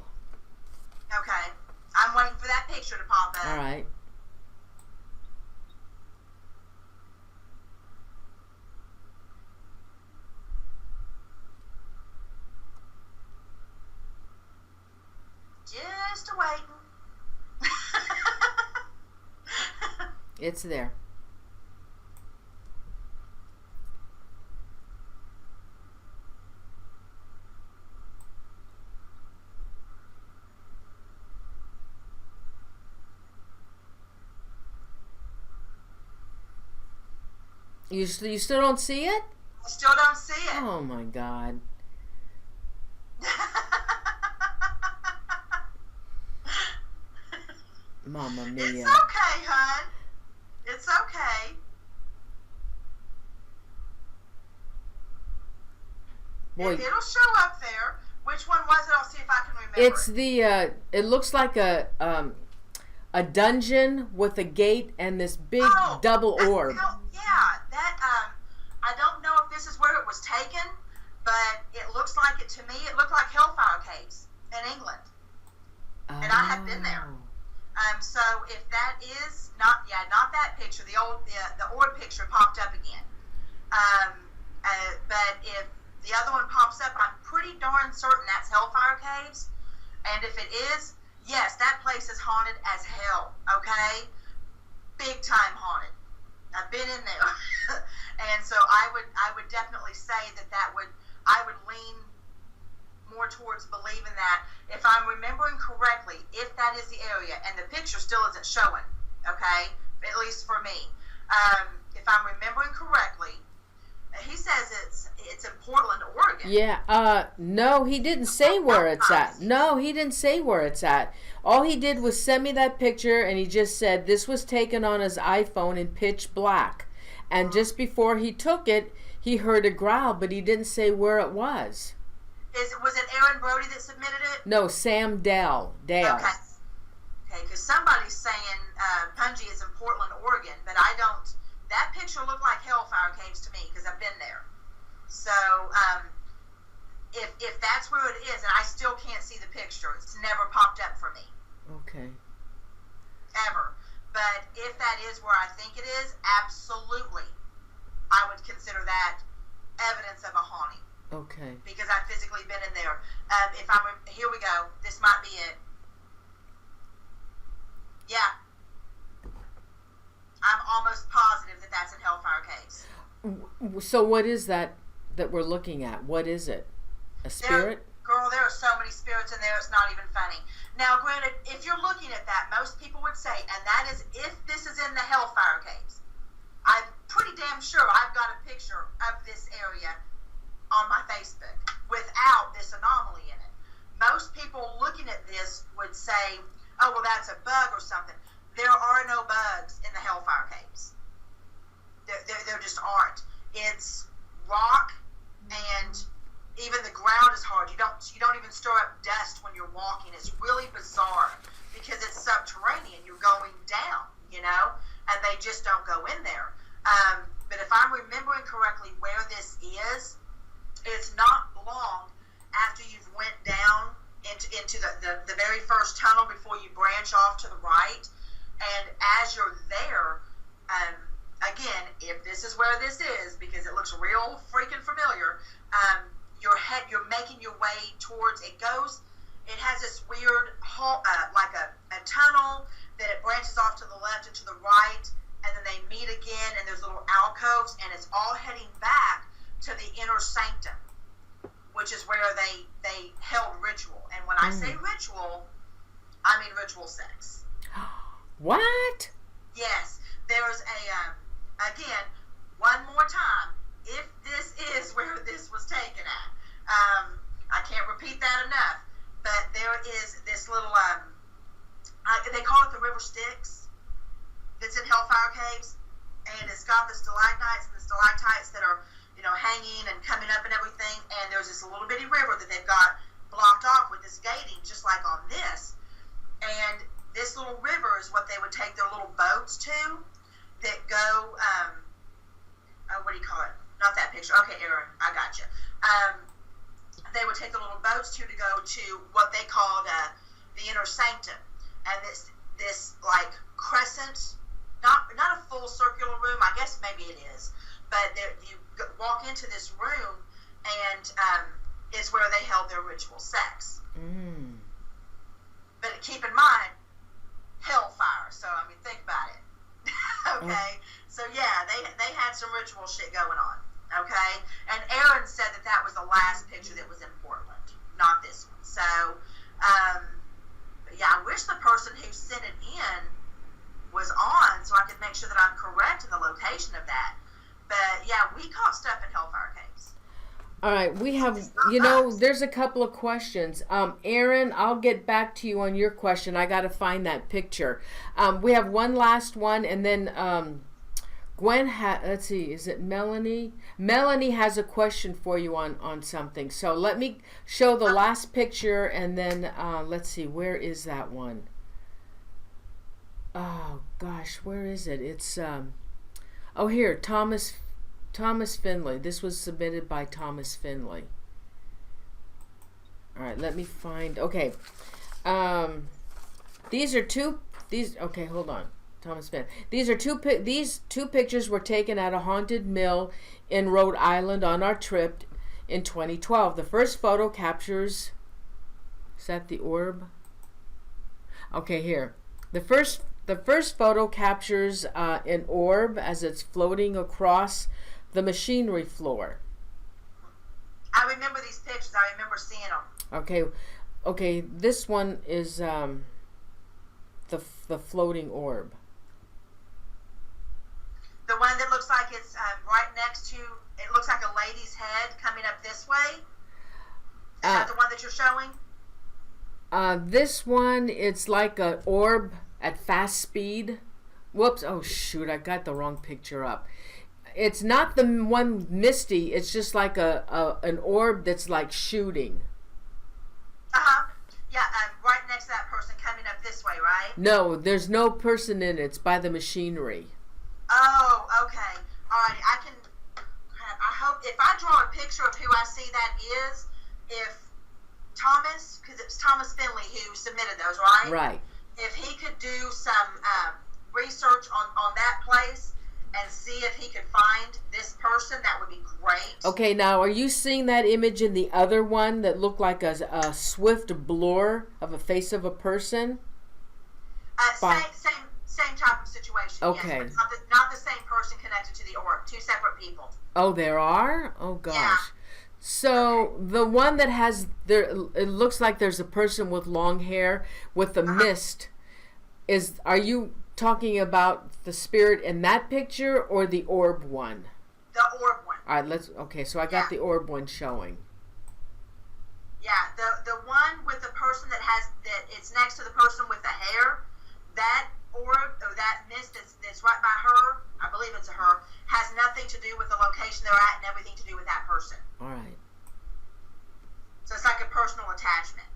Okay. I'm waiting for that picture to pop up. All right. Just waiting. It's there. You still don't see it? I still don't see it. Oh my God. Mamma mia. It's okay, hon. It's okay. Boy, It'll show up there. Which one was it? I'll see if I can remember. it's the it looks like a dungeon with a gate and this big double orb. I don't know if this is where it was taken, but it looks like it to me. It looked like Hellfire Caves in England, and I have been there. So if that is not that picture, the orb picture popped up again. But if the other one pops up, I'm pretty darn certain that's Hellfire Caves. And if it is, yes, that place is haunted as hell. Okay, big time haunted. I've been in there, and so I would definitely say I would lean more towards believing that. If I'm remembering correctly, if that is the area, and the picture still isn't showing, okay, at least for me, if I'm remembering correctly, he says it's in Portland, Oregon. Yeah, no, he didn't say where it's at. No, he didn't say where it's at. All he did was send me that picture, and he just said this was taken on his iPhone in pitch black. And just before he took it, he heard a growl, but he didn't say where it was. Was it Aaron Brody that submitted it? No, Sam Dale. Okay, because somebody's saying Punji is in Portland, Oregon, but I don't. That picture looked like Hellfire Caves to me because I've been there. So if that's where it is, and I still can't see the picture, it's never popped up for me. Okay. Ever. But if that is where I think it is, absolutely, I would consider that evidence of a haunting. Okay. Because I've physically been in there. Here we go. This might be it. Yeah. I'm almost positive that that's in Hellfire Caves. So what is that we're looking at? What is it? A spirit? Girl, there are so many spirits in there, it's not even funny. Now, granted, if you're looking at that, most people would say, and that is if this is in the Hellfire Caves. I'm pretty damn sure I've got a picture of this area on my Facebook without this anomaly in it. Most people looking at this would say, oh, well, that's a bug or something. There are no bugs in the Hellfire Caves. There just aren't. It's rock, and even the ground is hard. You don't even stir up dust when you're walking. It's really bizarre because it's subterranean. You're going down, and they just don't go in there. But if I'm remembering correctly where this is, it's not long after you've went down into the very first tunnel before you branch off to the right. And as you're there, again, if this is where this is, because it looks real freaking familiar, you're making your way towards, it has this weird, like a tunnel, that it branches off to the left and to the right, and then they meet again, and there's little alcoves, and it's all heading back to the inner sanctum. ritual sex. What? Yes, there's again, one more time, if this is where this was taken at. I can't repeat that enough, but there is this little, they call it the River Styx, that's in Hellfire Caves, and it's got the stalagmites and the stalactites that are, hanging and coming up and everything, and there's this little bitty river that they've got blocked off with this gating, just like on this, and this little river is what they would take their little boats to that go, what do you call it? Not that picture. Okay, Aaron, I got you. They would take the little boats to go to what they called the inner sanctum, and this like crescent, not a full circular room. I guess maybe it is, but you walk into this room, and it's where they held their ritual sex. Mm. But keep in mind, hellfire. So I mean, think about it. Okay. So yeah, they had some ritual shit going on. Okay. And Aaron said that was the last picture that was in Portland, not this one. So, yeah, I wish the person who sent it in was on so I could make sure that I'm correct in the location of that. But yeah, we caught stuff in Hellfire Caves. All right, we have, there's a couple of questions. Aaron, I'll get back to you on your question. I got to find that picture. We have one last one, and then Gwen, let's see, is it Melanie? Melanie has a question for you on something. So let me show the last picture, and then let's see, where is that one? Oh, gosh, where is it? It's, here, Thomas Finley. This was submitted by Thomas Finley. All right, let me find. Okay, okay, hold on. Thomas Finley. These two pictures were taken at a haunted mill in Rhode Island on our trip in 2012. The first photo captures. Is that the orb? Okay, here. The first photo captures an orb as it's floating across the machinery floor. I remember these pictures. I remember seeing them. Okay. This one is the floating orb. The one that looks like it's right next to. It looks like a lady's head coming up this way. Is that the one that you're showing? This one, it's like an orb at fast speed. Whoops! Oh shoot! I got the wrong picture up. It's not the one misty. It's just like an orb that's like shooting. Yeah, right next to that person coming up this way, right? No, there's no person in it. It's by the machinery. Oh, okay. All right. I hope if I draw a picture of who I see that is, if Thomas, because it's Thomas Finley who submitted those, right? Right. If he could do some research on that place and see if he could find this person, that would be great. Okay, now are you seeing that image in the other one that looked like a swift blur of a face of a person? Same type of situation. Okay. Yes, but not the same person connected to the orb. Two separate people. Oh, there are? Oh gosh. Yeah. So the one that has it looks like there's a person with long hair with the mist. Are you talking about the spirit in that picture or the orb one? The orb one. All right, so I got the orb one showing. Yeah, the one with the person that it's next to the person with the hair, that orb or that mist that's right by her, I believe it's a her, has nothing to do with the location they're at and everything to do with that person. All right. So it's like a personal attachment.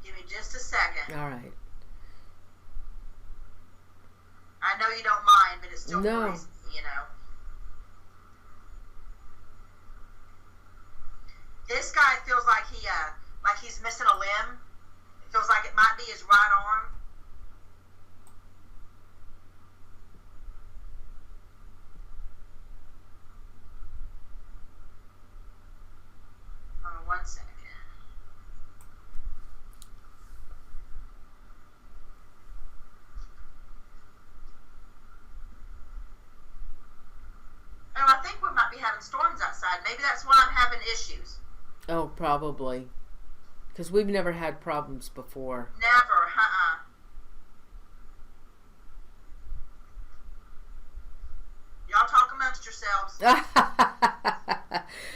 Give me just a second. All right. I know you don't mind, but it's still worries me, This guy feels like he's missing a limb. It feels like it might be his right arm. Hold on 1 second. Oh, I think we might be having storms outside Maybe that's why I'm having issues. Oh, probably. Because we've never had problems before. Never, Y'all talk amongst yourselves.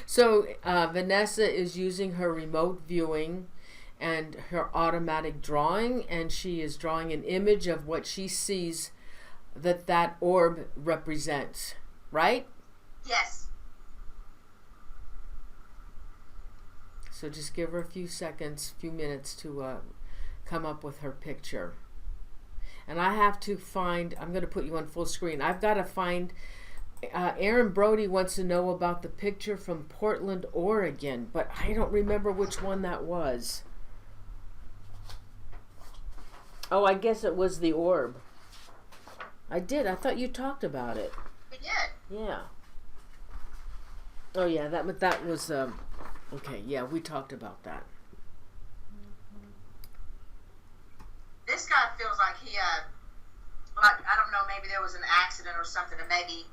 So, Vanessa is using her remote viewing and her automatic drawing, and she is drawing an image of what she sees that orb represents, right? Yes. So just give her a few seconds, few minutes to come up with her picture. And I have to find, I'm going to put you on full screen. I've got to find, Aaron Brody wants to know about the picture from Portland, Oregon, but I don't remember which one that was. Oh, I guess it was the orb. I thought you talked about it. We did. Yeah. Oh yeah, that was okay, yeah, we talked about that. This guy feels like he like, I don't know, maybe there was an accident or something, and maybe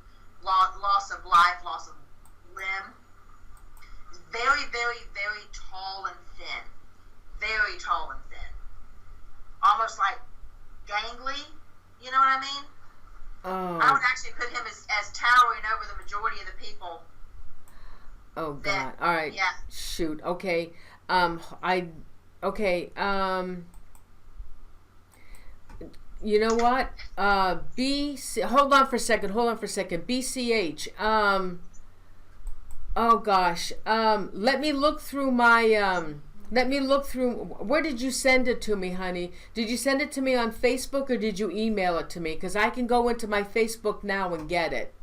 loss of life, loss of limb. He's very, very, very tall and thin. Very tall and thin. Almost like gangly, you know what I mean? Oh. I would actually put him as towering over the majority of the people. Oh God! All right. Yeah. Shoot. Okay. You know what? Hold on for a second. BCH. Oh gosh. Let me look through my. Where did you send it to me, honey? Did you send it to me on Facebook or did you email it to me? Because I can go into my Facebook now and get it.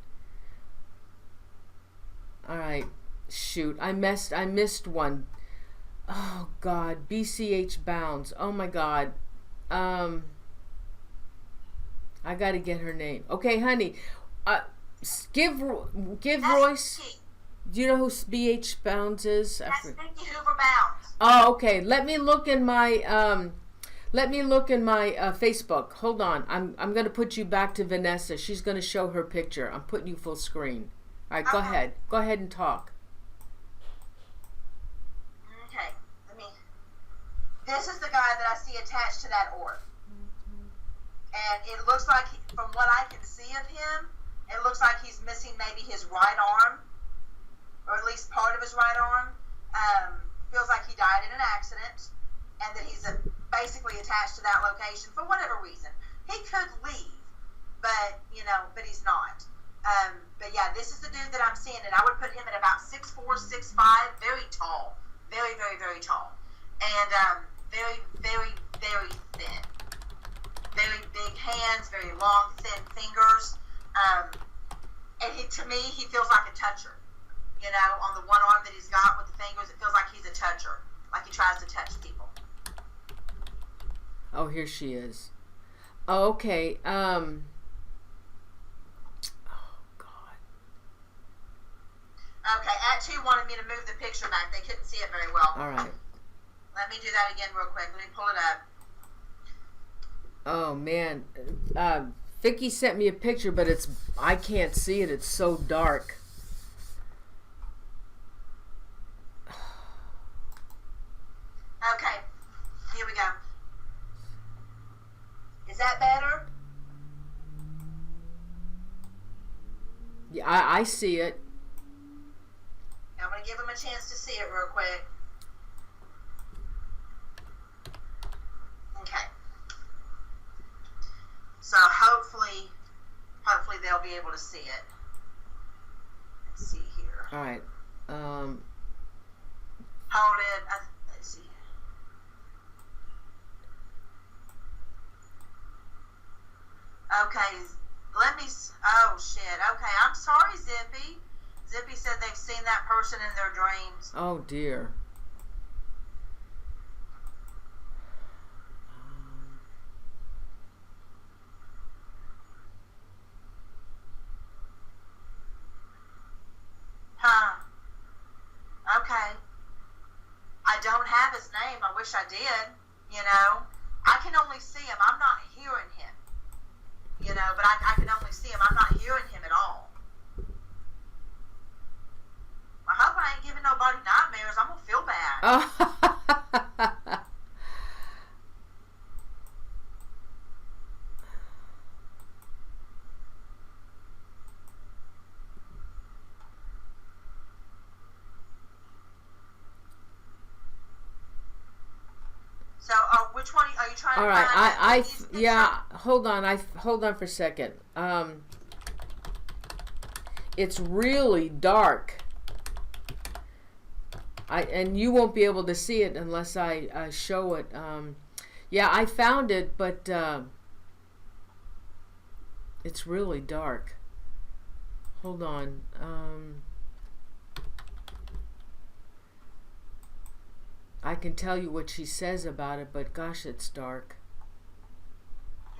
All right. Shoot. I missed one. Oh, God. BCH Bounds. Oh, my God. I got to get her name. Okay, honey. Give Royce... Do you know who BH Bounds is? That's Vicky Hoover Bounds. Oh, okay. Let me look in my Facebook. Hold on. I'm going to put you back to Vanessa. She's going to show her picture. I'm putting you full screen. All right, go ahead. Go ahead and talk. Okay. This is the guy that I see attached to that orb. And it looks like, from what I can see of him, it looks like he's missing maybe his right arm, or at least part of his right arm. Feels like he died in an accident, and that he's basically attached to that location for whatever reason. He could leave, but he's not. But yeah, this is the dude that I'm seeing, and I would put him at about 6'4", 6'5", very tall, very, very, very tall, and very, very, very thin, very big hands, very long, thin fingers, and to me, he feels like a toucher. On the one arm that he's got with the fingers, it feels like he's a toucher, like he tries to touch people. Oh, here she is. Oh, okay. Oh, God. Okay, Act 2 wanted me to move the picture back. They couldn't see it very well. All right. Let me do that again real quick. Let me pull it up. Oh, man. Vicky sent me a picture, but I can't see it. It's so dark. Okay, here we go. Is that better? Yeah, I see it. I'm going to give him a chance to see it real quick. Okay. So hopefully they'll be able to see it. Let's see here. All right. Hold it. Let's see. Okay, let me. Oh shit. Okay, I'm sorry, Zippy. Zippy said they've seen that person in their dreams. Oh dear. Huh. Okay. I don't have his name. I wish I did. I can only see him. I'm not hearing him. But I can only see him. I'm not hearing him at all. I hope So, which one are you trying to All right, find? Yeah, hold on. Hold on for a second. It's really dark. And you won't be able to see it unless I show it. Yeah, I found it, but it's really dark. Hold on. I can tell you what she says about it, but gosh, it's dark.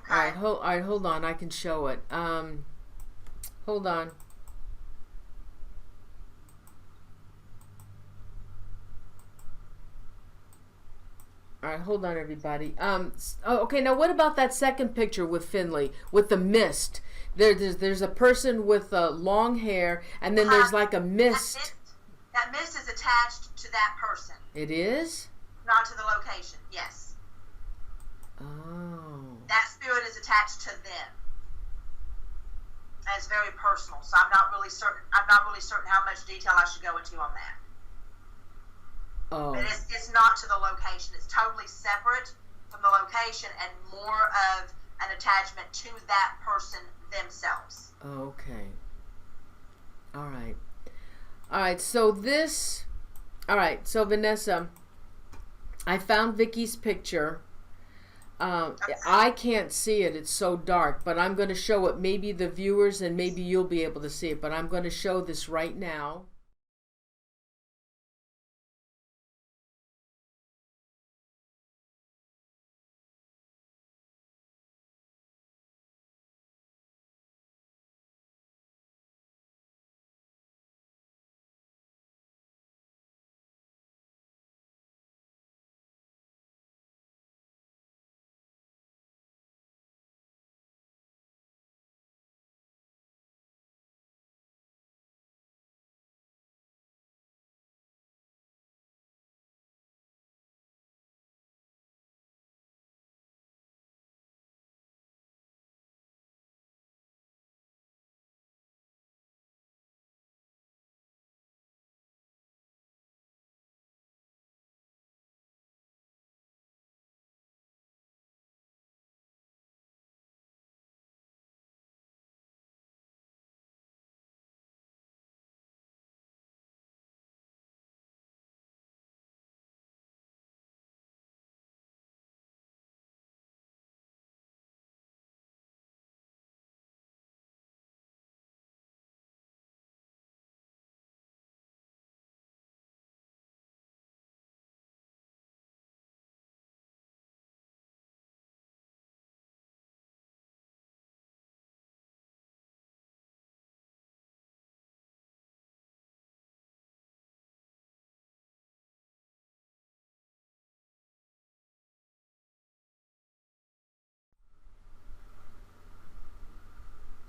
Okay. All right, hold on. I can show it. Hold on. All right, hold on, everybody. Okay, now what about that second picture with Finley, with the mist? There's a person with long hair, and then there's like a mist. That mist is attached to that person. It is? Not to the location, yes. Oh. That spirit is attached to them. And it's very personal, so I'm not really certain how much detail I should go into on that. Oh. But it's not to the location. It's totally separate from the location and more of an attachment to that person themselves. Okay. All right. All right, so this... All right, so Vanessa, I found Vicky's picture. Okay. I can't see it. It's so dark, but I'm going to show it. Maybe the viewers and maybe you'll be able to see it, but I'm going to show this right now.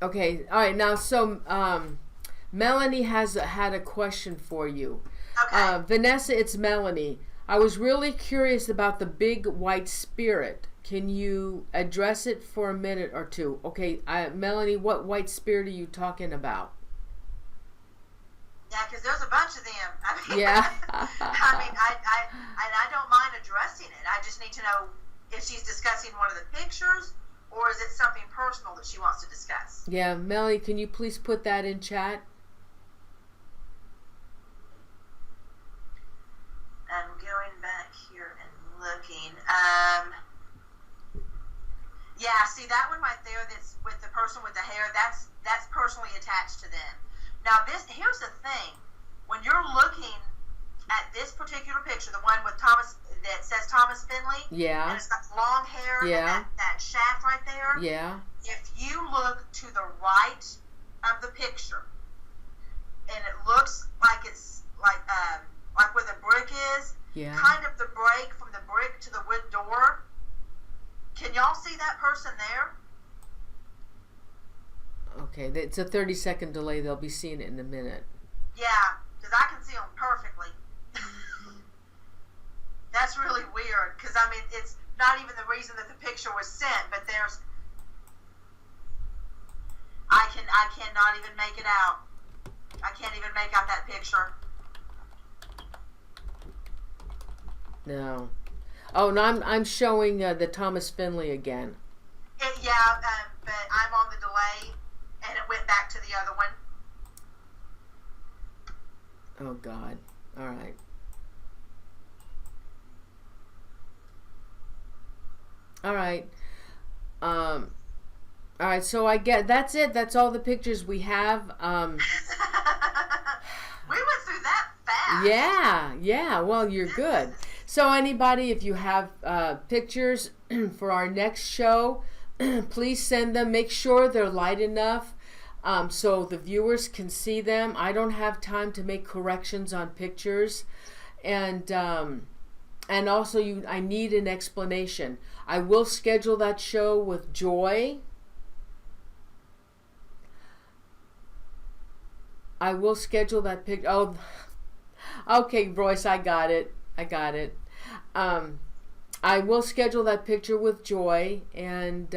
Okay, all right. Now, so Melanie has had a question for you. Okay. Vanessa, it's Melanie. I was really curious about the big white spirit. Can you address it for a minute or two? Okay, Melanie, what white spirit are you talking about? Yeah, because there's a bunch of them. I mean, Yeah. I don't mind addressing it. I just need to know if she's discussing one of the pictures or is it something personal that she wants to discuss. Yeah, Melanie, can you please put that in chat? I'm going back here and looking. Yeah, see that one right there that's with the person with the hair, that's personally attached to them. Now here's the thing. When you're looking at this particular picture, the one with Thomas that says Thomas Finley, Yeah. and it's got long hair Yeah. and that shaft right there. Yeah. If you look to the right of the picture, and it looks like it's like where the brick is, Yeah. kind of the break from the brick to the wood door. Can y'all see that person there? Okay, it's a 30-second delay. They'll be seeing it in a minute. Yeah, because I can see them perfectly. That's really weird, because, I mean, it's not even the reason that the picture was sent, but I cannot even make it out. I can't even make out that picture. No. Oh, no, I'm showing the Thomas Finley again. But I'm on the delay, and it went back to the other one. Oh, God. All right. All right. All right, so I get that's it. That's all the pictures we have. We went through that fast. Yeah. Well, you're good. So anybody, if you have pictures for our next show, please send them. Make sure they're light enough so the viewers can see them. I don't have time to make corrections on pictures, and also I need an explanation. I will schedule that show with Joy. I will schedule that picture. Oh, okay, Royce, I got it. I will schedule that picture with Joy, and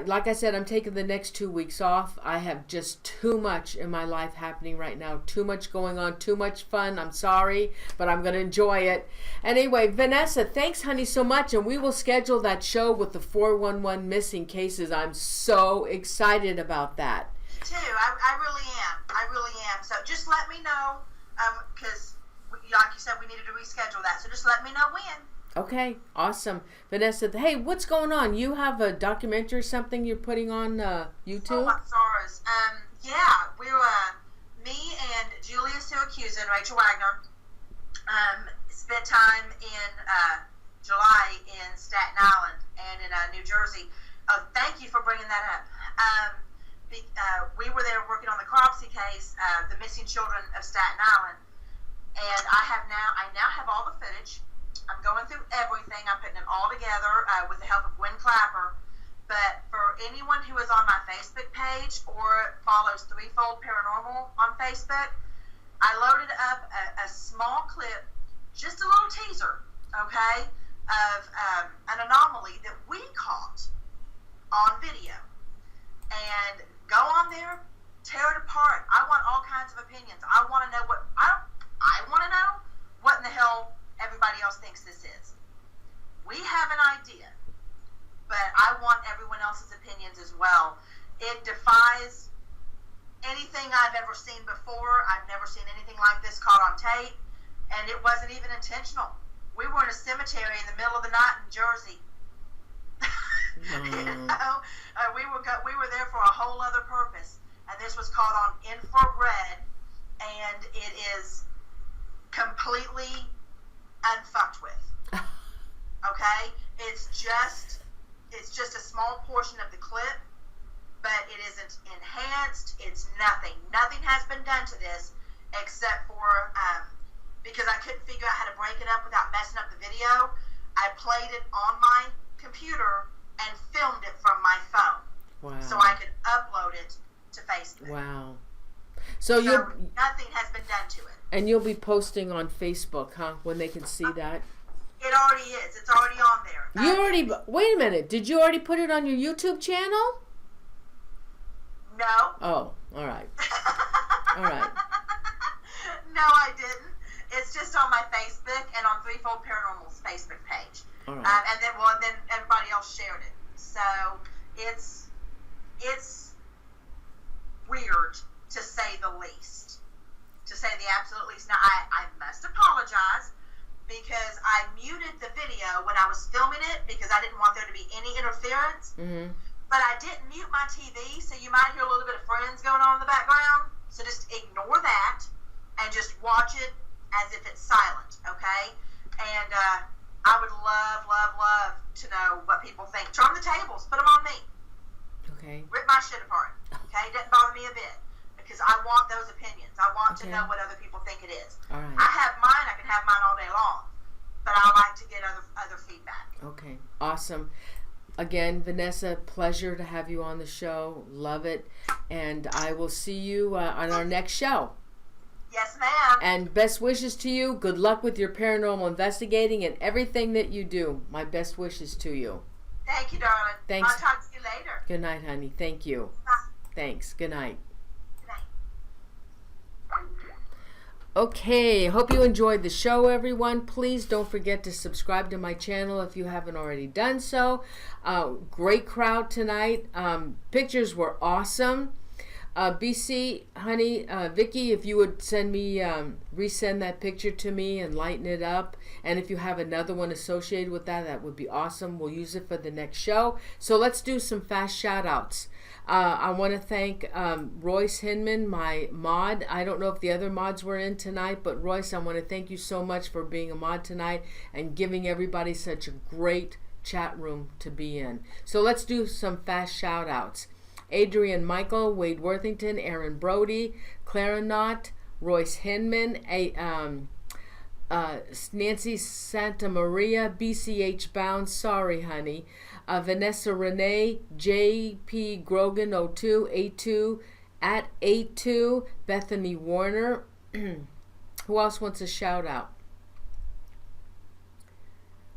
like I said, I'm taking the next 2 weeks off. I have just too much in my life happening right now. Too much going on. Too much fun. I'm sorry, but I'm going to enjoy it. Anyway, Vanessa, thanks, honey, so much. And we will schedule that show with the 411 missing cases. I'm so excited about that. Me too. I really am. So just let me know, because, like you said, we needed to reschedule that. So just let me know when. Okay, awesome. Vanessa, hey, what's going on? You have a documentary or something you're putting on YouTube? Oh, my stars. Me and Julia Syracuse and Rachel Wagner spent time in July in Staten Island and in New Jersey. Oh, thank you for bringing that up. We were there working on the Cropsey case, the missing children of Staten Island, and I now have all the footage. I'm going through everything. I'm putting it all together with the help of Gwen Clapper. But for anyone who is on my Facebook page or follows Threefold Paranormal on Facebook, I loaded up a small clip, just a little teaser, okay, of an anomaly that we caught on video. And go on there, tear it apart. I want all kinds of opinions. I want to know what in the hell everybody else thinks this is. We have an idea, but I want everyone else's opinions as well. It defies anything I've ever seen before. I've never seen anything like this caught on tape, and it wasn't even intentional. We were in a cemetery in the middle of the night in Jersey. We were there for a whole other purpose, and this was caught on infrared, and it is completely unfucked with. Okay? It's just a small portion of the clip, but it isn't enhanced. It's nothing. Nothing has been done to this except for because I couldn't figure out how to break it up without messing up the video. I played it on my computer and filmed it from my phone. Wow. So I could upload it to Facebook. Wow. So nothing has been done to it. And you'll be posting on Facebook, huh? When they can see that? It already is. It's already on there. Wait a minute. Did you already put it on your YouTube channel? No. Oh, all right. All right. No, I didn't. It's just on my Facebook and on Threefold Paranormal's Facebook page. All right. And then everybody else shared it. So it's weird, to say the least. To say the absolute least. Now, I must apologize because I muted the video when I was filming it because I didn't want there to be any interference. Mm-hmm. But I didn't mute my TV, so you might hear a little bit of Friends going on in the background. So just ignore that and just watch it as if it's silent, okay? And I would love to know what people think. Turn the tables. Put them on me. Okay. Rip my shit apart, okay? Doesn't bother me a bit because I want those opinions. I want to know what other people think it is. All right. I have mine. I can have mine all day long, but I like to get other feedback. Okay. Awesome. Again, Vanessa, pleasure to have you on the show. Love it. And I will see you on our next show. Yes, ma'am. And best wishes to you. Good luck with your paranormal investigating and everything that you do. My best wishes to you. Thank you, darling. Thanks. I'll talk to you later. Good night, honey. Thank you. Bye. Thanks. Good night. Good night. Okay, hope you enjoyed the show, everyone. Please don't forget to subscribe to my channel if you haven't already done so. Great crowd tonight. Pictures were awesome. BC, honey, Vicky, if you would send me, resend that picture to me and lighten it up. And if you have another one associated with that, that would be awesome. We'll use it for the next show. So let's do some fast shout outs. I want to thank Royce Hinman, my mod. I don't know if the other mods were in tonight, but Royce, I want to thank you so much for being a mod tonight and giving everybody such a great chat room to be in. So let's do some fast shout outs. Adrian Michael, Wade Worthington, Aaron Brody, Clara Knott, Royce Hinman, Nancy Santa Maria, BCH Bound, sorry honey, Vanessa Renee, JP Grogan 02, A2 at A2, Bethany Warner. Who else wants a shout out?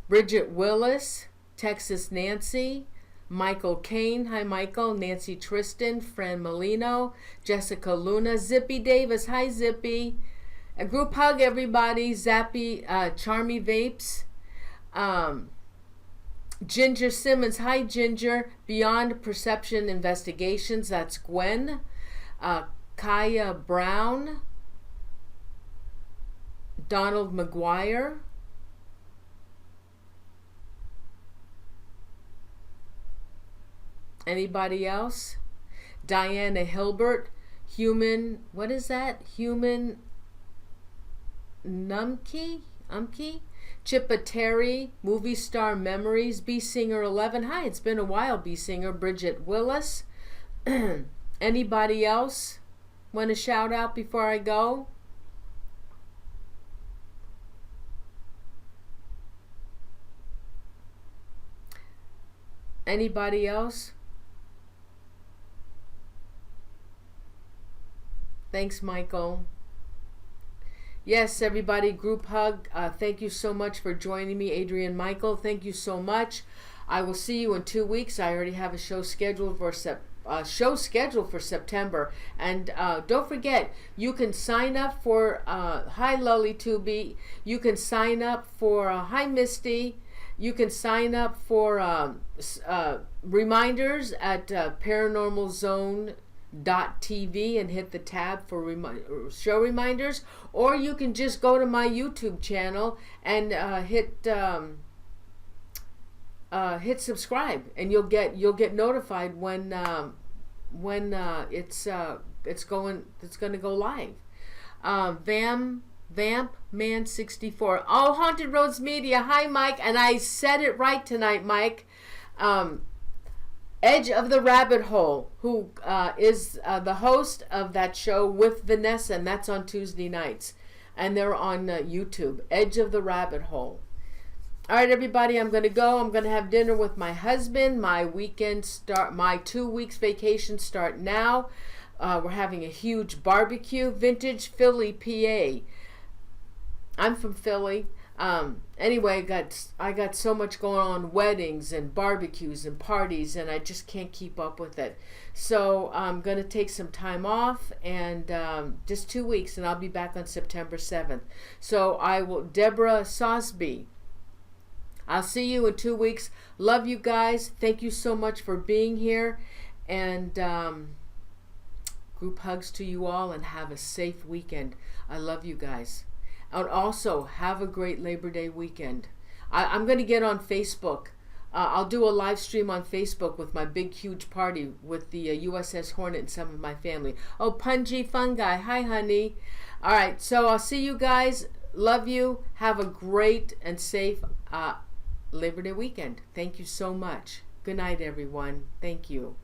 Bridget Willis, Texas Nancy, Michael Kane, hi Michael, Nancy Tristan, Fran Molino, Jessica Luna, Zippy Davis, hi Zippy. A group hug everybody, Zappy, Charmy Vapes, Ginger Simmons, hi Ginger, Beyond Perception Investigations, that's Gwen, Kaya Brown, Donald McGuire, anybody else? Diana Hilbert, Human, what is that? Human Numke? Chippa Terry, Movie Star Memories, B Singer 11. Hi, it's been a while, B Singer. Bridget Willis. Anybody else want to shout out before I go? Anybody else? Thanks, Michael. Yes, everybody, group hug. Thank you so much for joining me, Adrian Michael. Thank you so much. I will see you in 2 weeks. I already have a show scheduled for September. And don't forget, you can sign up for Hi Lully Tubi. You can sign up for Hi Misty. You can sign up for reminders at paranormalzone.tv and hit the tab for show reminders, or you can just go to my YouTube channel and hit subscribe, and you'll get notified when it's going to go live. Vamp Man 64. Oh, Haunted Roads Media. Hi, Mike, and I said it right tonight, Mike. Edge of the Rabbit Hole, who is the host of that show with Vanessa, and that's on Tuesday nights, and they're on YouTube. Edge of the Rabbit Hole. All right, everybody, I'm going to go. I'm going to have dinner with my husband. My 2 weeks vacation start now. We're having a huge barbecue, Vintage Philly, PA. I'm from Philly. Anyway, I got so much going on, weddings and barbecues and parties, and I just can't keep up with it. So I'm going to take some time off, and just 2 weeks, and I'll be back on September 7th. So Deborah Sosby, I'll see you in 2 weeks. Love you guys. Thank you so much for being here, and group hugs to you all, and have a safe weekend. I love you guys. And also, have a great Labor Day weekend. I'm going to get on Facebook. I'll do a live stream on Facebook with my big, huge party with the USS Hornet and some of my family. Oh, Punji Fungi. Hi, honey. All right, so I'll see you guys. Love you. Have a great and safe Labor Day weekend. Thank you so much. Good night, everyone. Thank you.